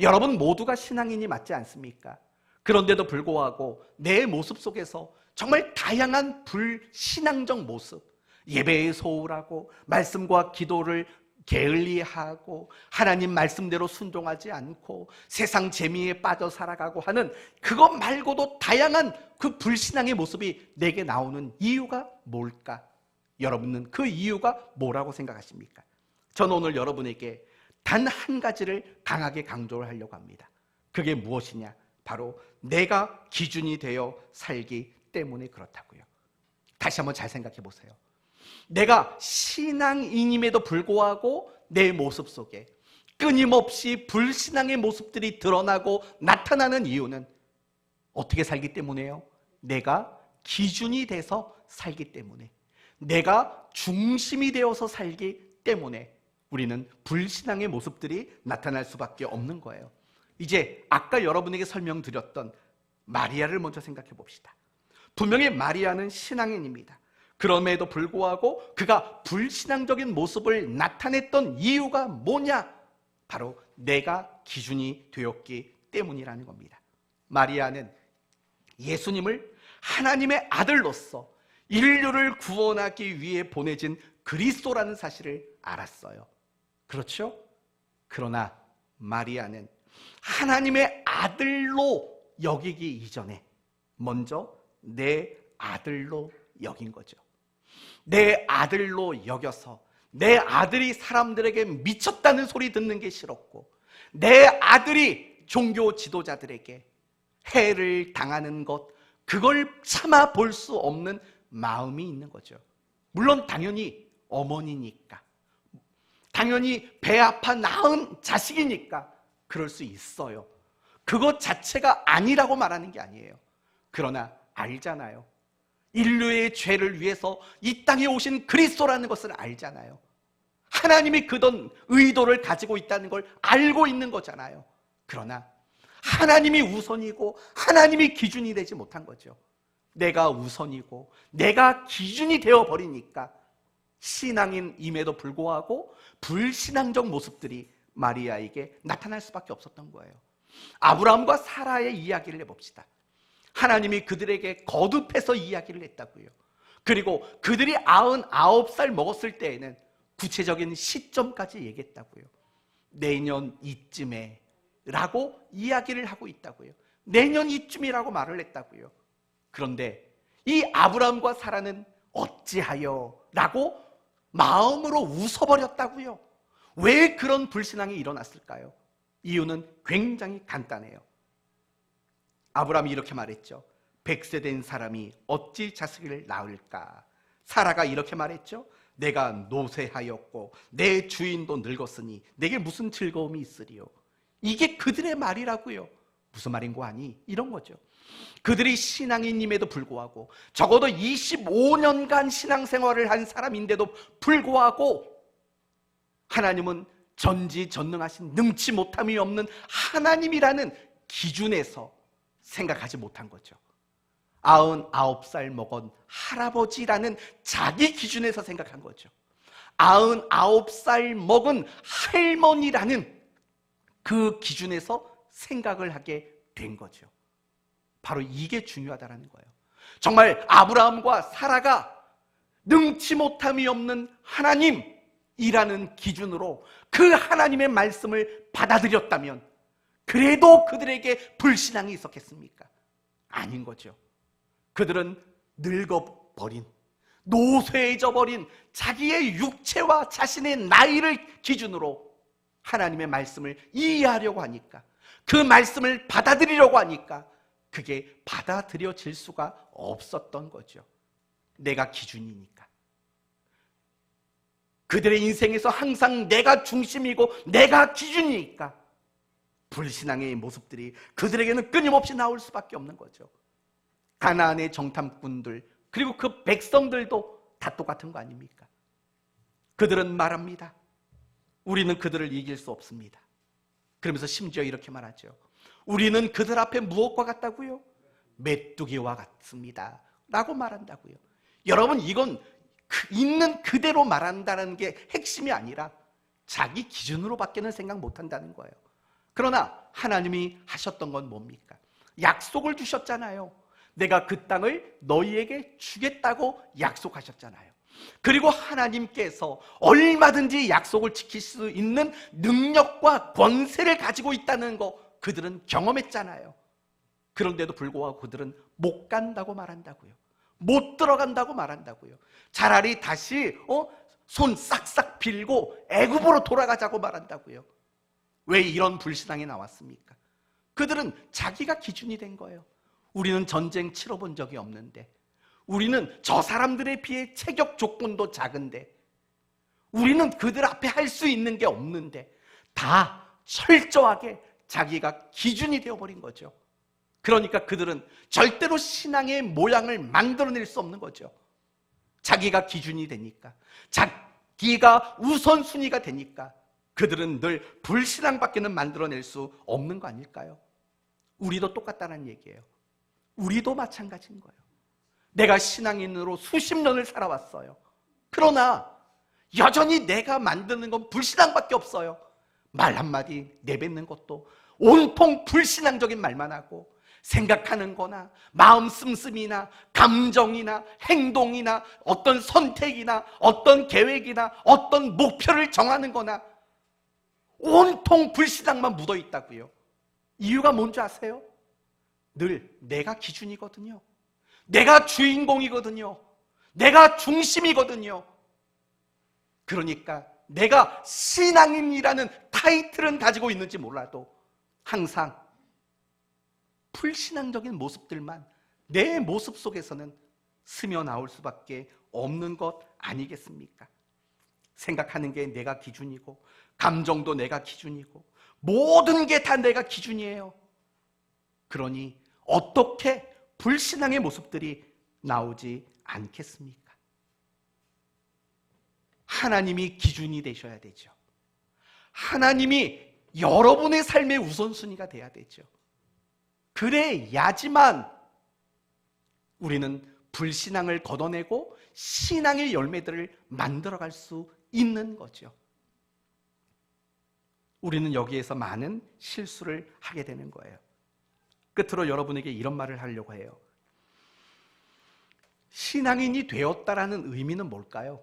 여러분 모두가 신앙인이 맞지 않습니까? 그런데도 불구하고 내 모습 속에서 정말 다양한 불신앙적 모습, 예배에 소홀하고 말씀과 기도를 게을리하고 하나님 말씀대로 순종하지 않고 세상 재미에 빠져 살아가고 하는 그것 말고도 다양한 그 불신앙의 모습이 내게 나오는 이유가 뭘까? 여러분은 그 이유가 뭐라고 생각하십니까? 저는 오늘 여러분에게 단 한 가지를 강하게 강조를 하려고 합니다. 그게 무엇이냐? 바로 내가 기준이 되어 살기 때문에 그렇다고요. 다시 한번 잘 생각해 보세요. 내가 신앙인임에도 불구하고 내 모습 속에 끊임없이 불신앙의 모습들이 드러나고 나타나는 이유는 어떻게 살기 때문에요? 내가 기준이 돼서 살기 때문에, 내가 중심이 되어서 살기 때문에 우리는 불신앙의 모습들이 나타날 수밖에 없는 거예요. 이제 아까 여러분에게 설명드렸던 마리아를 먼저 생각해 봅시다. 분명히 마리아는 신앙인입니다. 그럼에도 불구하고 그가 불신앙적인 모습을 나타냈던 이유가 뭐냐? 바로 내가 기준이 되었기 때문이라는 겁니다. 마리아는 예수님을 하나님의 아들로서 인류를 구원하기 위해 보내진 그리스도라는 사실을 알았어요. 그렇죠? 그러나 마리아는 하나님의 아들로 여기기 이전에 먼저 내 아들로 여긴 거죠. 내 아들로 여겨서 내 아들이 사람들에게 미쳤다는 소리 듣는 게 싫었고, 내 아들이 종교 지도자들에게 해를 당하는 것, 그걸 참아 볼 수 없는 마음이 있는 거죠. 물론 당연히 어머니니까, 당연히 배 아파 낳은 자식이니까 그럴 수 있어요. 그것 자체가 아니라고 말하는 게 아니에요. 그러나 알잖아요. 인류의 죄를 위해서 이 땅에 오신 그리스도라는 것을 알잖아요. 하나님이 그던 의도를 가지고 있다는 걸 알고 있는 거잖아요. 그러나 하나님이 우선이고 하나님이 기준이 되지 못한 거죠. 내가 우선이고 내가 기준이 되어버리니까 신앙인임에도 불구하고 불신앙적 모습들이 마리아에게 나타날 수밖에 없었던 거예요. 아브라함과 사라의 이야기를 해봅시다. 하나님이 그들에게 거듭해서 이야기를 했다고요. 그리고 그들이 99살 먹었을 때에는 구체적인 시점까지 얘기했다고요. 내년 이쯤에 라고 이야기를 하고 있다고요. 내년 이쯤이라고 말을 했다고요. 그런데 이 아브라함과 사라는 어찌하여 라고 마음으로 웃어버렸다고요. 왜 그런 불신앙이 일어났을까요? 이유는 굉장히 간단해요. 아브라함이 이렇게 말했죠. 100세 된 사람이 어찌 자식을 낳을까? 사라가 이렇게 말했죠. 내가 노쇠하였고 내 주인도 늙었으니 내게 무슨 즐거움이 있으리요? 이게 그들의 말이라고요. 무슨 말인 거 아니? 이런 거죠. 그들이 신앙인임에도 불구하고 적어도 25년간 신앙생활을 한 사람인데도 불구하고 하나님은 전지전능하신 능치 못함이 없는 하나님이라는 기준에서 생각하지 못한 거죠. 99살 먹은 할아버지라는 자기 기준에서 생각한 거죠. 99살 먹은 할머니라는 그 기준에서 생각을 하게 된 거죠. 바로 이게 중요하다는 거예요. 정말 아브라함과 사라가 능치 못함이 없는 하나님이라는 기준으로 그 하나님의 말씀을 받아들였다면 그래도 그들에게 불신앙이 있었겠습니까? 아닌 거죠. 그들은 늙어버린, 노쇠해져버린 자기의 육체와 자신의 나이를 기준으로 하나님의 말씀을 이해하려고 하니까, 그 말씀을 받아들이려고 하니까 그게 받아들여질 수가 없었던 거죠. 내가 기준이니까. 그들의 인생에서 항상 내가 중심이고 내가 기준이니까 불신앙의 모습들이 그들에게는 끊임없이 나올 수밖에 없는 거죠. 가나안의 정탐꾼들 그리고 그 백성들도 다 똑같은 거 아닙니까? 그들은 말합니다. 우리는 그들을 이길 수 없습니다. 그러면서 심지어 이렇게 말하죠. 우리는 그들 앞에 무엇과 같다고요? 메뚜기와 같습니다 라고 말한다고요. 여러분, 이건 있는 그대로 말한다는 게 핵심이 아니라 자기 기준으로 밖에는 생각 못한다는 거예요. 그러나 하나님이 하셨던 건 뭡니까? 약속을 주셨잖아요. 내가 그 땅을 너희에게 주겠다고 약속하셨잖아요. 그리고 하나님께서 얼마든지 약속을 지킬 수 있는 능력과 권세를 가지고 있다는 거 그들은 경험했잖아요. 그런데도 불구하고 그들은 못 간다고 말한다고요. 못 들어간다고 말한다고요. 차라리 다시 손 싹싹 빌고 애굽으로 돌아가자고 말한다고요. 왜 이런 불신앙이 나왔습니까? 그들은 자기가 기준이 된 거예요. 우리는 전쟁 치러본 적이 없는데, 우리는 저 사람들에 비해 체격 조건도 작은데, 우리는 그들 앞에 할 수 있는 게 없는데, 다 철저하게 자기가 기준이 되어버린 거죠. 그러니까 그들은 절대로 신앙의 모양을 만들어낼 수 없는 거죠. 자기가 기준이 되니까, 자기가 우선순위가 되니까 그들은 늘 불신앙밖에는 만들어낼 수 없는 거 아닐까요? 우리도 똑같다는 얘기예요. 우리도 마찬가지인 거예요. 내가 신앙인으로 수십 년을 살아왔어요. 그러나 여전히 내가 만드는 건 불신앙밖에 없어요. 말 한마디 내뱉는 것도 온통 불신앙적인 말만 하고, 생각하는 거나 마음 씀씀이나 감정이나 행동이나 어떤 선택이나 어떤 계획이나 어떤 목표를 정하는 거나 온통 불신앙만 묻어 있다고요. 이유가 뭔지 아세요? 늘 내가 기준이거든요. 내가 주인공이거든요. 내가 중심이거든요. 그러니까 내가 신앙인이라는 타이틀은 가지고 있는지 몰라도 항상 불신앙적인 모습들만 내 모습 속에서는 스며 나올 수밖에 없는 것 아니겠습니까? 생각하는 게 내가 기준이고, 감정도 내가 기준이고, 모든 게 다 내가 기준이에요. 그러니 어떻게 불신앙의 모습들이 나오지 않겠습니까? 하나님이 기준이 되셔야 되죠. 하나님이 여러분의 삶의 우선순위가 돼야 되죠. 그래야지만 우리는 불신앙을 걷어내고 신앙의 열매들을 만들어갈 수 있는 거죠. 우리는 여기에서 많은 실수를 하게 되는 거예요. 끝으로 여러분에게 이런 말을 하려고 해요. 신앙인이 되었다라는 의미는 뭘까요?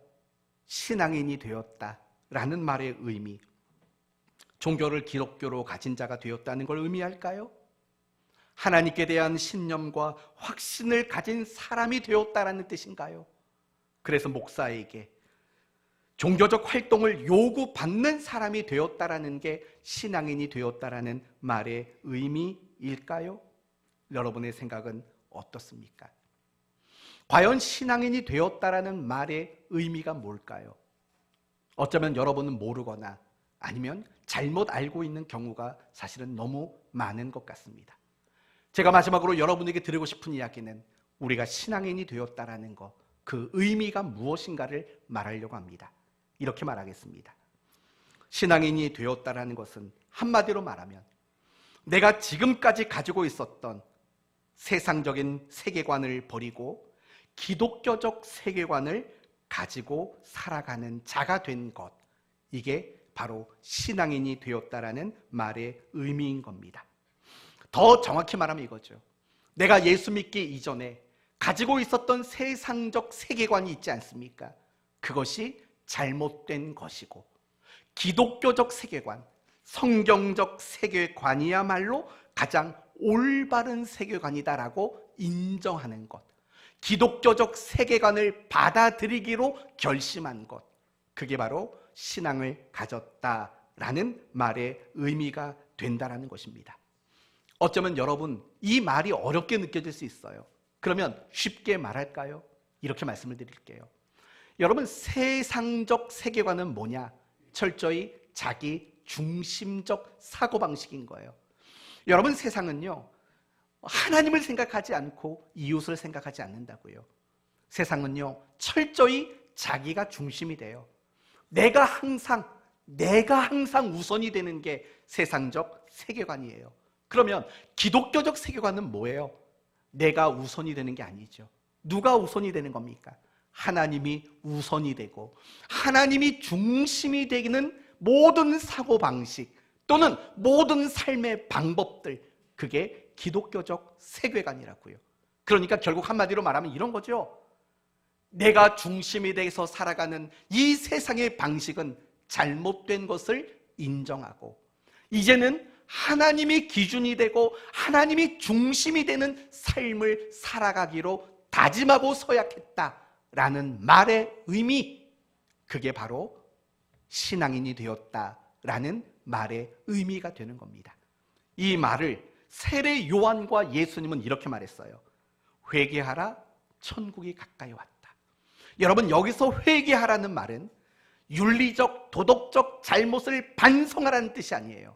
신앙인이 되었다라는 말의 의미, 종교를 기독교로 가진 자가 되었다는 걸 의미할까요? 하나님께 대한 신념과 확신을 가진 사람이 되었다라는 뜻인가요? 그래서 목사에게 종교적 활동을 요구받는 사람이 되었다라는 게 신앙인이 되었다라는 말의 의미일까요? 여러분의 생각은 어떻습니까? 과연 신앙인이 되었다라는 말의 의미가 뭘까요? 어쩌면 여러분은 모르거나 아니면 잘못 알고 있는 경우가 사실은 너무 많은 것 같습니다. 제가 마지막으로 여러분에게 드리고 싶은 이야기는 우리가 신앙인이 되었다라는 것, 그 의미가 무엇인가를 말하려고 합니다. 이렇게 말하겠습니다. 신앙인이 되었다라는 것은 한마디로 말하면 내가 지금까지 가지고 있었던 세상적인 세계관을 버리고 기독교적 세계관을 가지고 살아가는 자가 된 것, 이게 바로 신앙인이 되었다라는 말의 의미인 겁니다. 더 정확히 말하면 이거죠. 내가 예수 믿기 이전에 가지고 있었던 세상적 세계관이 있지 않습니까? 그것이 잘못된 것이고, 기독교적 세계관, 성경적 세계관이야말로 가장 올바른 세계관이다라고 인정하는 것, 기독교적 세계관을 받아들이기로 결심한 것, 그게 바로 신앙을 가졌다라는 말의 의미가 된다라는 것입니다. 어쩌면 여러분 이 말이 어렵게 느껴질 수 있어요. 그러면 쉽게 말할까요? 이렇게 말씀을 드릴게요. 여러분, 세상적 세계관은 뭐냐? 철저히 자기 중심적 사고방식인 거예요. 여러분, 세상은요, 하나님을 생각하지 않고 이웃을 생각하지 않는다고요. 세상은요, 철저히 자기가 중심이 돼요. 내가 항상 우선이 되는 게 세상적 세계관이에요. 그러면 기독교적 세계관은 뭐예요? 내가 우선이 되는 게 아니죠. 누가 우선이 되는 겁니까? 하나님이 우선이 되고 하나님이 중심이 되는 모든 사고방식 또는 모든 삶의 방법들, 그게 기독교적 세계관이라고요. 그러니까 결국 한마디로 말하면 이런 거죠. 내가 중심이 돼서 살아가는 이 세상의 방식은 잘못된 것을 인정하고, 이제는 하나님이 기준이 되고 하나님이 중심이 되는 삶을 살아가기로 다짐하고 서약했다라는 말의 의미, 그게 바로 신앙인이 되었다라는 말의 의미가 되는 겁니다. 이 말을 세례 요한과 예수님은 이렇게 말했어요. 회개하라, 천국이 가까이 왔다. 여러분, 여기서 회개하라는 말은 윤리적, 도덕적 잘못을 반성하라는 뜻이 아니에요.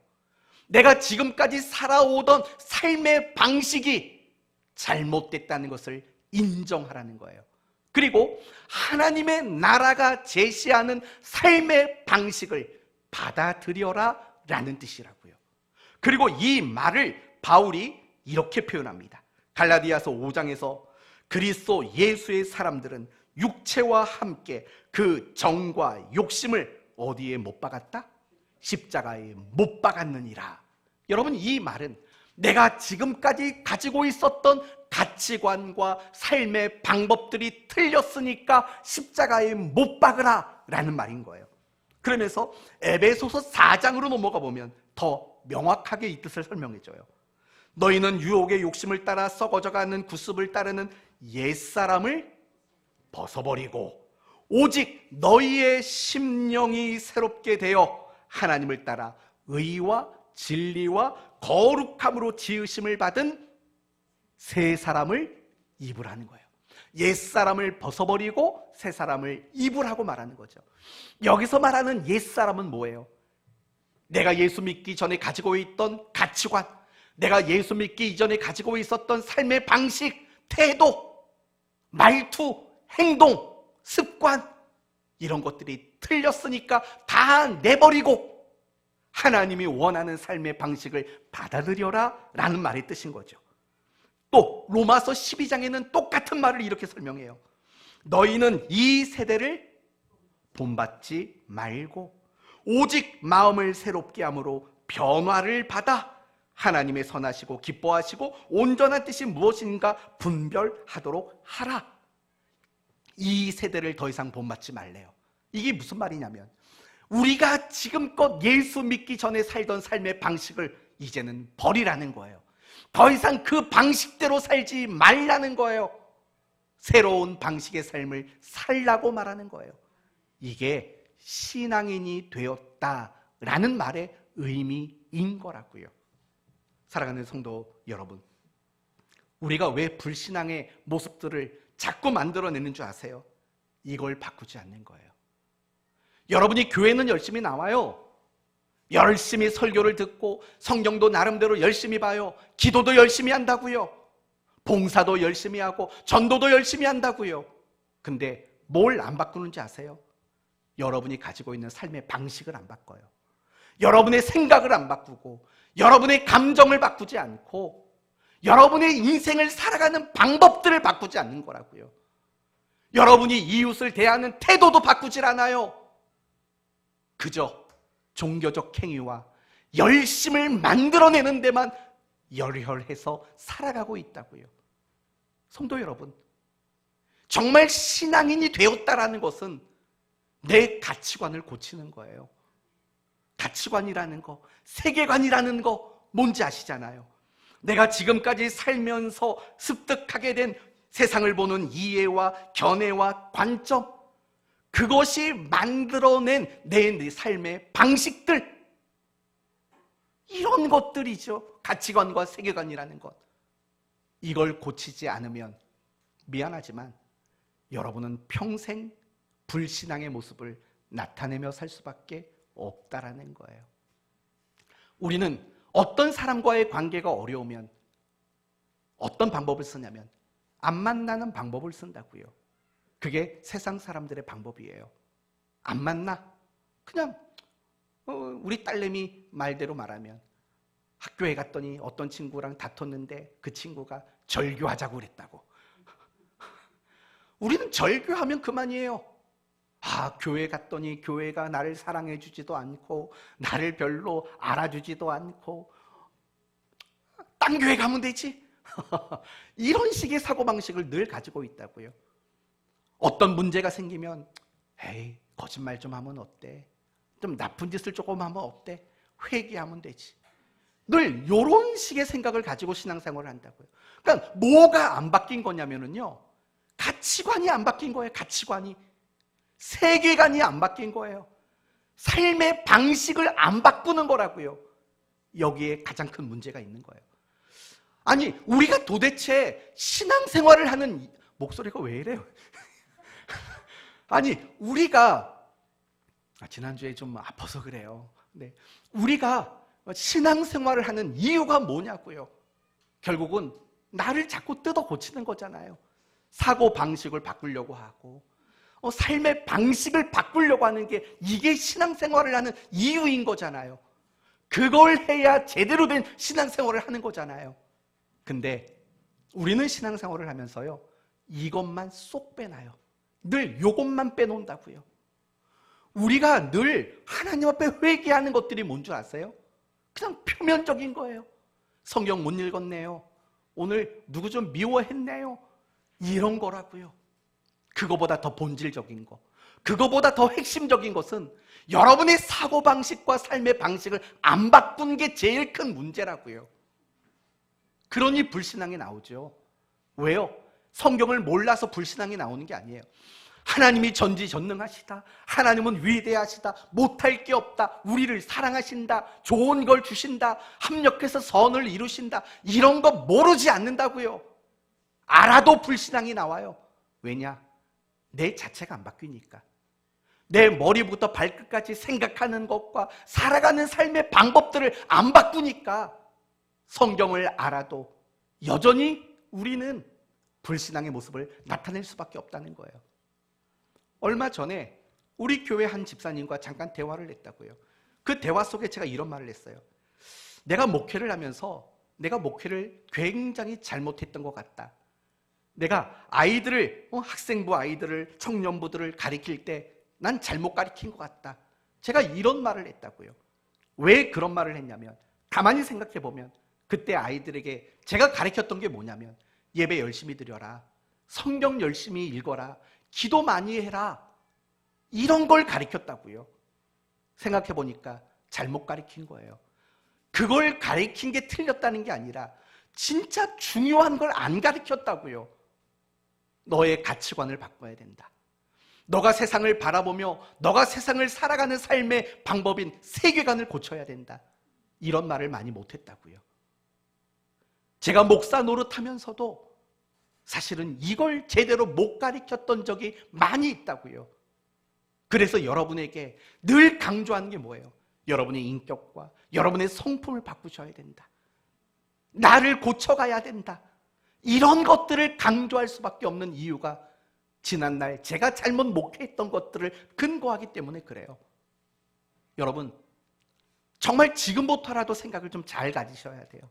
내가 지금까지 살아오던 삶의 방식이 잘못됐다는 것을 인정하라는 거예요. 그리고 하나님의 나라가 제시하는 삶의 방식을 받아들여라 라는 뜻이라고요. 그리고 이 말을 바울이 이렇게 표현합니다. 갈라디아서 5장에서 그리스도 예수의 사람들은 육체와 함께 그 정과 욕심을 어디에 못 박았다? 십자가에 못 박았느니라. 여러분, 이 말은 내가 지금까지 가지고 있었던 가치관과 삶의 방법들이 틀렸으니까 십자가에 못 박으라 라는 말인 거예요. 그러면서 에베소서 4장으로 넘어가 보면 더 명확하게 이 뜻을 설명해줘요. 너희는 유혹의 욕심을 따라 썩어져가는 구습을 따르는 옛사람을 벗어버리고 오직 너희의 심령이 새롭게 되어 하나님을 따라 의와 진리와 거룩함으로 지으심을 받은 새 사람을 입으라는 거예요. 옛사람을 벗어버리고 새 사람을 입으라고 말하는 거죠. 여기서 말하는 옛사람은 뭐예요? 내가 예수 믿기 전에 가지고 있던 가치관, 내가 예수 믿기 이전에 가지고 있었던 삶의 방식, 태도, 말투, 행동, 습관, 이런 것들이 틀렸으니까 다 내버리고 하나님이 원하는 삶의 방식을 받아들여라 라는 말의 뜻인 거죠. 또 로마서 12장에는 똑같은 말을 이렇게 설명해요. 너희는 이 세대를 본받지 말고 오직 마음을 새롭게 함으로 변화를 받아 하나님의 선하시고 기뻐하시고 온전한 뜻이 무엇인가 분별하도록 하라. 이 세대를 더 이상 본받지 말래요. 이게 무슨 말이냐면 우리가 지금껏 예수 믿기 전에 살던 삶의 방식을 이제는 버리라는 거예요. 더 이상 그 방식대로 살지 말라는 거예요. 새로운 방식의 삶을 살라고 말하는 거예요. 이게 신앙인이 되었다라는 말의 의미인 거라고요. 사랑하는 성도 여러분, 우리가 왜 불신앙의 모습들을 자꾸 만들어내는 줄 아세요? 이걸 바꾸지 않는 거예요. 여러분이 교회는 열심히 나와요. 열심히 설교를 듣고 성경도 나름대로 열심히 봐요. 기도도 열심히 한다고요. 봉사도 열심히 하고 전도도 열심히 한다고요. 근데 뭘 안 바꾸는지 아세요? 여러분이 가지고 있는 삶의 방식을 안 바꿔요. 여러분의 생각을 안 바꾸고 여러분의 감정을 바꾸지 않고 여러분의 인생을 살아가는 방법들을 바꾸지 않는 거라고요. 여러분이 이웃을 대하는 태도도 바꾸질 않아요. 그저 종교적 행위와 열심을 만들어내는 데만 열혈해서 살아가고 있다고요. 성도 여러분, 정말 신앙인이 되었다라는 것은 내 가치관을 고치는 거예요. 가치관이라는 거, 세계관이라는 거 뭔지 아시잖아요. 내가 지금까지 살면서 습득하게 된 세상을 보는 이해와 견해와 관점, 그것이 만들어낸 내 삶의 방식들, 이런 것들이죠. 가치관과 세계관이라는 것. 이걸 고치지 않으면 미안하지만 여러분은 평생 불신앙의 모습을 나타내며 살 수밖에 없다라는 거예요. 우리는 어떤 사람과의 관계가 어려우면 어떤 방법을 쓰냐면 안 만나는 방법을 쓴다고요. 그게 세상 사람들의 방법이에요. 안 만나? 그냥 우리 딸내미 말대로 말하면 학교에 갔더니 어떤 친구랑 다퉜는데 그 친구가 절교하자고 그랬다고. 우리는 절교하면 그만이에요. 교회 갔더니 교회가 나를 사랑해 주지도 않고 나를 별로 알아주지도 않고 딴 교회 가면 되지. 이런 식의 사고방식을 늘 가지고 있다고요. 어떤 문제가 생기면 에이, 거짓말 좀 하면 어때? 좀 나쁜 짓을 조금 하면 어때? 회개하면 되지. 늘 이런 식의 생각을 가지고 신앙생활을 한다고요. 그러니까 뭐가 안 바뀐 거냐면요, 가치관이 안 바뀐 거예요. 가치관이. 세계관이 안 바뀐 거예요. 삶의 방식을 안 바꾸는 거라고요. 여기에 가장 큰 문제가 있는 거예요. 아니, 우리가 도대체 신앙생활을 하는, 목소리가 왜 이래요? 아니, 우리가 지난주에 좀 아파서 그래요. 네, 우리가 신앙생활을 하는 이유가 뭐냐고요. 결국은 나를 자꾸 뜯어 고치는 거잖아요. 사고방식을 바꾸려고 하고 삶의 방식을 바꾸려고 하는 게 이게 신앙생활을 하는 이유인 거잖아요. 그걸 해야 제대로 된 신앙생활을 하는 거잖아요. 근데 우리는 신앙생활을 하면서요, 이것만 쏙 빼놔요. 늘 이것만 빼놓는다고요. 우리가 늘 하나님 앞에 회개하는 것들이 뭔 줄 아세요? 그냥 표면적인 거예요. 성경 못 읽었네요. 오늘 누구 좀 미워했네요. 이런 거라고요. 그거보다 더 본질적인 거, 그거보다 더 핵심적인 것은 여러분의 사고방식과 삶의 방식을 안 바꾼 게 제일 큰 문제라고요. 그러니 불신앙이 나오죠. 왜요? 성경을 몰라서 불신앙이 나오는 게 아니에요. 하나님이 전지전능하시다, 하나님은 위대하시다, 못할 게 없다, 우리를 사랑하신다, 좋은 걸 주신다, 합력해서 선을 이루신다, 이런 거 모르지 않는다고요. 알아도 불신앙이 나와요. 왜냐? 내 자체가 안 바뀌니까. 내 머리부터 발끝까지 생각하는 것과 살아가는 삶의 방법들을 안 바꾸니까 성경을 알아도 여전히 우리는 불신앙의 모습을 나타낼 수밖에 없다는 거예요. 얼마 전에 우리 교회 한 집사님과 잠깐 대화를 했다고요. 그 대화 속에 제가 이런 말을 했어요. 내가 목회를 하면서 내가 목회를 굉장히 잘못했던 것 같다. 내가 아이들을, 학생부 아이들을, 청년부들을 가리킬 때 난 잘못 가리킨 것 같다. 제가 이런 말을 했다고요. 왜 그런 말을 했냐면, 가만히 생각해 보면 그때 아이들에게 제가 가르쳤던 게 뭐냐면, 예배 열심히 드려라, 성경 열심히 읽어라, 기도 많이 해라, 이런 걸 가르쳤다고요. 생각해 보니까 잘못 가르친 거예요. 그걸 가르친 게 틀렸다는 게 아니라 진짜 중요한 걸 안 가르쳤다고요. 너의 가치관을 바꿔야 된다. 너가 세상을 바라보며 너가 세상을 살아가는 삶의 방법인 세계관을 고쳐야 된다. 이런 말을 많이 못했다고요. 제가 목사 노릇하면서도 사실은 이걸 제대로 못 가르쳤던 적이 많이 있다고요. 그래서 여러분에게 늘 강조하는 게 뭐예요? 여러분의 인격과 여러분의 성품을 바꾸셔야 된다. 나를 고쳐가야 된다. 이런 것들을 강조할 수밖에 없는 이유가 지난날 제가 잘못 목회했던 것들을 근거하기 때문에 그래요. 여러분, 정말 지금부터라도 생각을 좀 잘 가지셔야 돼요.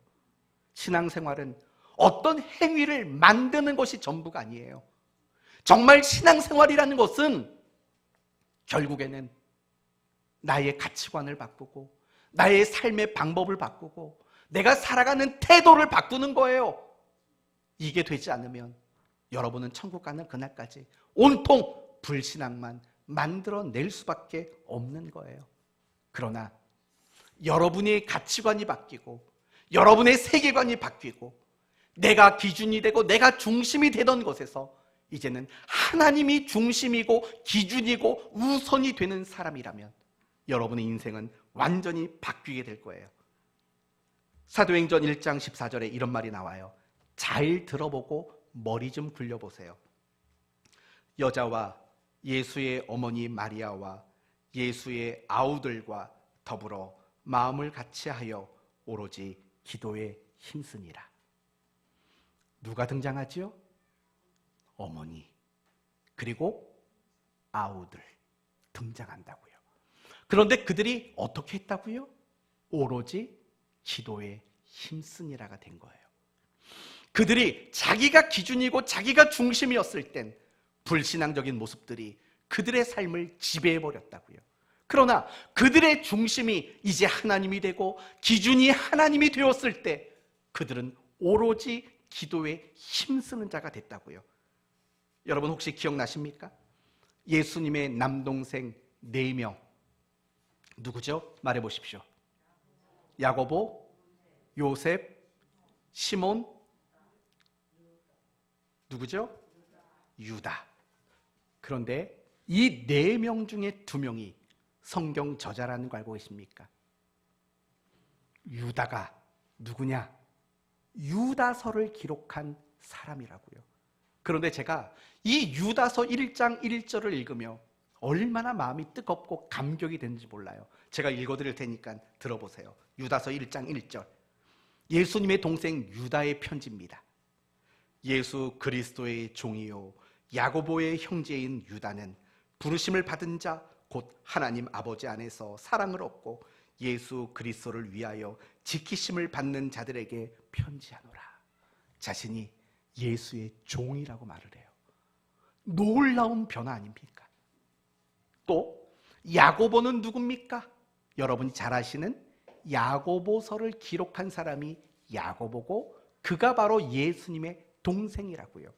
신앙생활은 어떤 행위를 만드는 것이 전부가 아니에요. 정말 신앙생활이라는 것은 결국에는 나의 가치관을 바꾸고 나의 삶의 방법을 바꾸고 내가 살아가는 태도를 바꾸는 거예요. 이게 되지 않으면 여러분은 천국 가는 그날까지 온통 불신앙만 만들어낼 수밖에 없는 거예요. 그러나 여러분의 가치관이 바뀌고 여러분의 세계관이 바뀌고 내가 기준이 되고 내가 중심이 되던 것에서 이제는 하나님이 중심이고 기준이고 우선이 되는 사람이라면 여러분의 인생은 완전히 바뀌게 될 거예요. 사도행전 1장 14절에 이런 말이 나와요. 잘 들어보고 머리 좀 굴려보세요. 여자와 예수의 어머니 마리아와 예수의 아우들과 더불어 마음을 같이하여 오로지 기도에 힘쓰니라. 누가 등장하지요? 어머니 그리고 아우들 등장한다고요. 그런데 그들이 어떻게 했다고요? 오로지 기도에 힘쓰니라가 된 거예요. 그들이 자기가 기준이고 자기가 중심이었을 땐 불신앙적인 모습들이 그들의 삶을 지배해버렸다고요. 그러나 그들의 중심이 이제 하나님이 되고 기준이 하나님이 되었을 때 그들은 오로지 기도에 힘쓰는 자가 됐다고요. 여러분 혹시 기억나십니까? 예수님의 남동생 4명 누구죠? 말해보십시오. 야고보, 요셉, 시몬, 누구죠? 유다. 그런데 이 4명 중에 2명이 성경 저자라는 거 알고 계십니까? 유다가 누구냐? 유다서를 기록한 사람이라고요. 그런데 제가 이 유다서 1장 1절을 읽으며 얼마나 마음이 뜨겁고 감격이 되는지 몰라요. 제가 읽어드릴 테니까 들어보세요. 유다서 1장 1절. 예수님의 동생 유다의 편지입니다. 예수 그리스도의 종이요 야고보의 형제인 유다는 부르심을 받은 자 곧 하나님 아버지 안에서 사랑을 얻고 예수 그리스도를 위하여 지키심을 받는 자들에게 편지하노라. 자신이 예수의 종이라고 말을 해요. 놀라운 변화 아닙니까? 또 야고보는 누굽니까? 여러분이 잘 아시는 야고보서를 기록한 사람이 야고보고 그가 바로 예수님의 동생이라고요.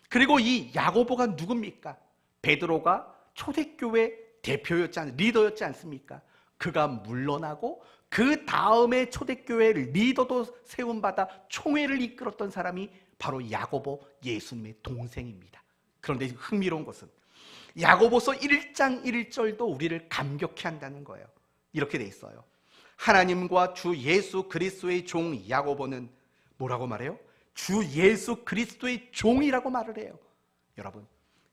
그리고 이 야고보가 누굽니까? 베드로가 초대교회 리더였지 않습니까? 그가 물러나고 그 다음에 초대교회 리더도 세움받아 총회를 이끌었던 사람이 바로 야고보, 예수님의 동생입니다. 그런데 흥미로운 것은 야고보서 1장 1절도 우리를 감격해 한다는 거예요. 이렇게 돼 있어요. 하나님과 주 예수 그리스도의 종 야고보는 뭐라고 말해요? 주 예수 그리스도의 종이라고 말을 해요. 여러분,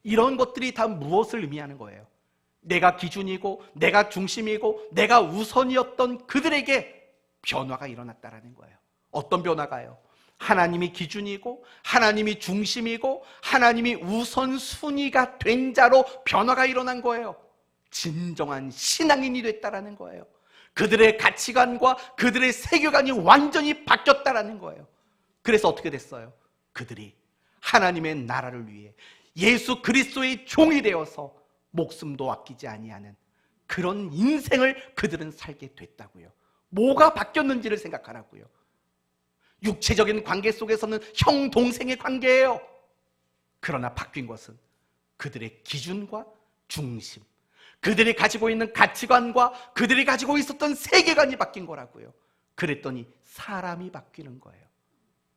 이런 것들이 다 무엇을 의미하는 거예요? 내가 기준이고 내가 중심이고 내가 우선이었던 그들에게 변화가 일어났다라는 거예요. 어떤 변화가요? 하나님이 기준이고 하나님이 중심이고 하나님이 우선순위가 된 자로 변화가 일어난 거예요. 진정한 신앙인이 됐다라는 거예요. 그들의 가치관과 그들의 세계관이 완전히 바뀌었다라는 거예요. 그래서 어떻게 됐어요? 그들이 하나님의 나라를 위해 예수 그리스도의 종이 되어서 목숨도 아끼지 아니하는 그런 인생을 그들은 살게 됐다고요. 뭐가 바뀌었는지를 생각하라고요. 육체적인 관계 속에서는 형 동생의 관계예요. 그러나 바뀐 것은 그들의 기준과 중심, 그들이 가지고 있는 가치관과 그들이 가지고 있었던 세계관이 바뀐 거라고요. 그랬더니 사람이 바뀌는 거예요.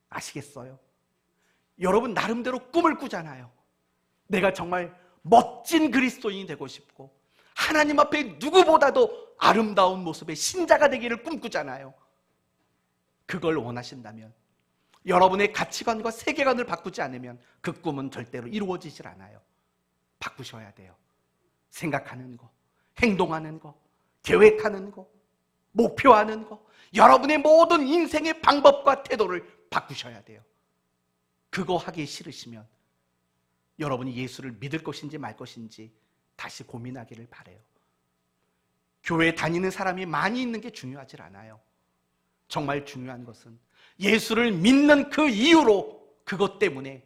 아시겠어요? 여러분 나름대로 꿈을 꾸잖아요. 내가 정말 멋진 그리스도인이 되고 싶고 하나님 앞에 누구보다도 아름다운 모습의 신자가 되기를 꿈꾸잖아요. 그걸 원하신다면 여러분의 가치관과 세계관을 바꾸지 않으면 그 꿈은 절대로 이루어지질 않아요. 바꾸셔야 돼요. 생각하는 거, 행동하는 거, 계획하는 거, 목표하는 거, 여러분의 모든 인생의 방법과 태도를 바꾸셔야 돼요. 그거 하기 싫으시면 여러분이 예수를 믿을 것인지 말 것인지 다시 고민하기를 바라요. 교회 다니는 사람이 많이 있는 게 중요하지 않아요. 정말 중요한 것은 예수를 믿는 그 이유로 그것 때문에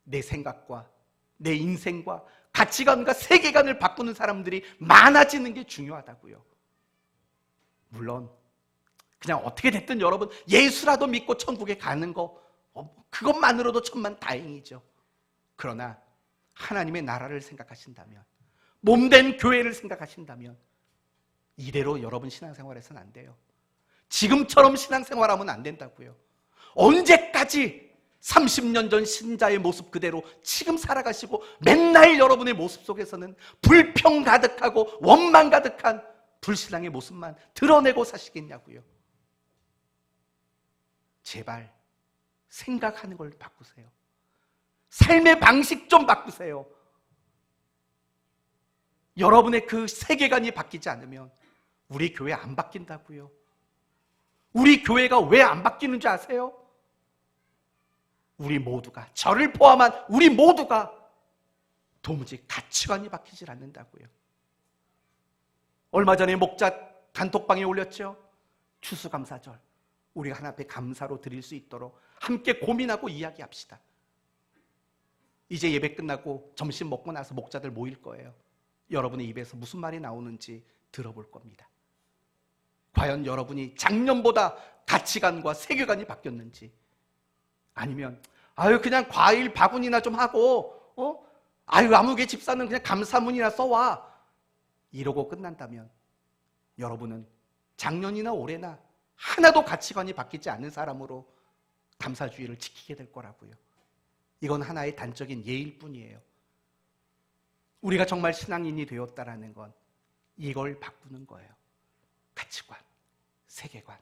내 생각과 내 인생과 가치관과 세계관을 바꾸는 사람들이 많아지는 게 중요하다고요. 물론 그냥 어떻게 됐든 여러분 예수라도 믿고 천국에 가는 거 그것만으로도 천만 다행이죠. 그러나 하나님의 나라를 생각하신다면, 몸된 교회를 생각하신다면 이대로 여러분 신앙생활해서는 안 돼요. 지금처럼 신앙생활하면 안 된다고요. 언제까지 30년 전 신자의 모습 그대로 지금 살아가시고 맨날 여러분의 모습 속에서는 불평 가득하고 원망 가득한 불신앙의 모습만 드러내고 사시겠냐고요. 제발 생각하는 걸 바꾸세요. 삶의 방식 좀 바꾸세요. 여러분의 그 세계관이 바뀌지 않으면 우리 교회 안 바뀐다고요. 우리 교회가 왜 안 바뀌는 줄 아세요? 우리 모두가, 저를 포함한 우리 모두가 도무지 가치관이 바뀌질 않는다고요. 얼마 전에 목자 단톡방에 올렸죠. 추수감사절, 우리가 하나님 앞에 감사로 드릴 수 있도록 함께 고민하고 이야기합시다. 이제 예배 끝나고 점심 먹고 나서 목자들 모일 거예요. 여러분의 입에서 무슨 말이 나오는지 들어볼 겁니다. 과연 여러분이 작년보다 가치관과 세계관이 바뀌었는지, 아니면 그냥 과일 바구니나 좀 하고 아무개 집사는 그냥 감사문이나 써와 이러고 끝난다면 여러분은 작년이나 올해나 하나도 가치관이 바뀌지 않는 사람으로 감사주의를 지키게 될 거라고요. 이건 하나의 단적인 예일 뿐이에요. 우리가 정말 신앙인이 되었다라는 건 이걸 바꾸는 거예요. 가치관, 세계관,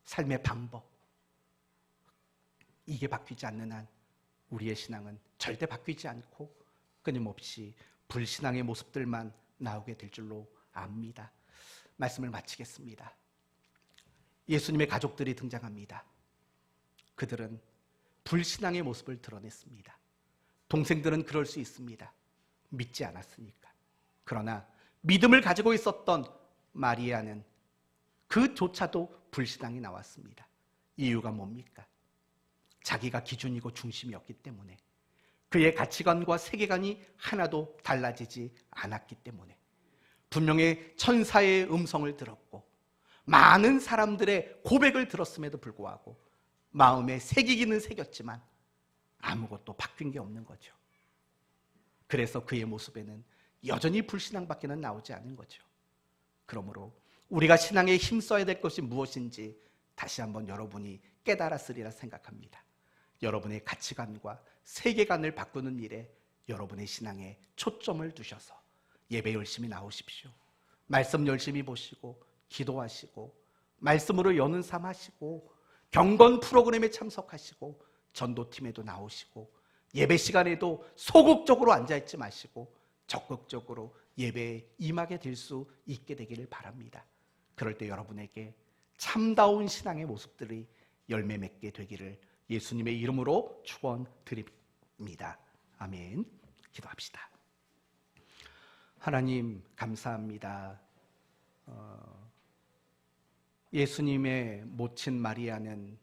삶의 방법. 이게 바뀌지 않는 한 우리의 신앙은 절대 바뀌지 않고 끊임없이 불신앙의 모습들만 나오게 될 줄로 압니다. 말씀을 마치겠습니다. 예수님의 가족들이 등장합니다. 그들은 불신앙의 모습을 드러냈습니다. 동생들은 그럴 수 있습니다. 믿지 않았으니까. 그러나 믿음을 가지고 있었던 마리아는 그조차도 불신앙이 나왔습니다. 이유가 뭡니까? 자기가 기준이고 중심이었기 때문에. 그의 가치관과 세계관이 하나도 달라지지 않았기 때문에 분명히 천사의 음성을 들었고 많은 사람들의 고백을 들었음에도 불구하고 마음에 새기기는 새겼지만 아무것도 바뀐 게 없는 거죠. 그래서 그의 모습에는 여전히 불신앙밖에는 나오지 않은 거죠. 그러므로 우리가 신앙에 힘써야 될 것이 무엇인지 다시 한번 여러분이 깨달았으리라 생각합니다. 여러분의 가치관과 세계관을 바꾸는 일에 여러분의 신앙에 초점을 두셔서 예배 열심히 나오십시오. 말씀 열심히 보시고 기도하시고 말씀으로 여는 삶 하시고 경건 프로그램에 참석하시고 전도팀에도 나오시고 예배 시간에도 소극적으로 앉아있지 마시고 적극적으로 예배에 임하게 될 수 있게 되기를 바랍니다. 그럴 때 여러분에게 참다운 신앙의 모습들이 열매 맺게 되기를 예수님의 이름으로 축원드립니다. 아멘. 기도합시다. 하나님 감사합니다. 예수님의 모친 마리아는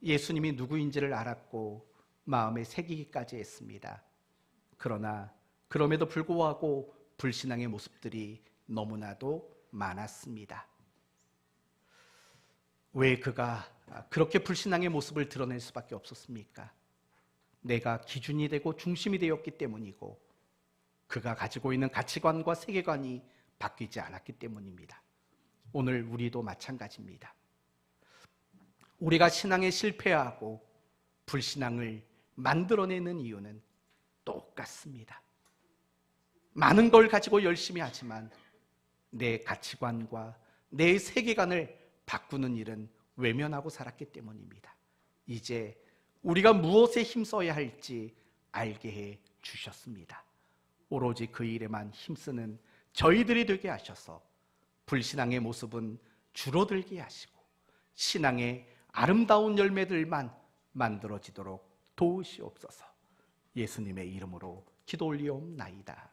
예수님이 누구인지를 알았고 마음에 새기기까지 했습니다. 그러나 그럼에도 불구하고 불신앙의 모습들이 너무나도 많았습니다. 왜 그가 그렇게 불신앙의 모습을 드러낼 수밖에 없었습니까? 내가 기준이 되고 중심이 되었기 때문이고 그가 가지고 있는 가치관과 세계관이 바뀌지 않았기 때문입니다. 오늘 우리도 마찬가지입니다. 우리가 신앙에 실패하고 불신앙을 만들어내는 이유는 똑같습니다. 많은 걸 가지고 열심히 하지만 내 가치관과 내 세계관을 바꾸는 일은 외면하고 살았기 때문입니다. 이제 우리가 무엇에 힘써야 할지 알게 해 주셨습니다. 오로지 그 일에만 힘쓰는 저희들이 되게 하셔서 불신앙의 모습은 줄어들게 하시고 신앙의 아름다운 열매들만 만들어지도록 도우시옵소서. 예수님의 이름으로 기도 올리옵나이다.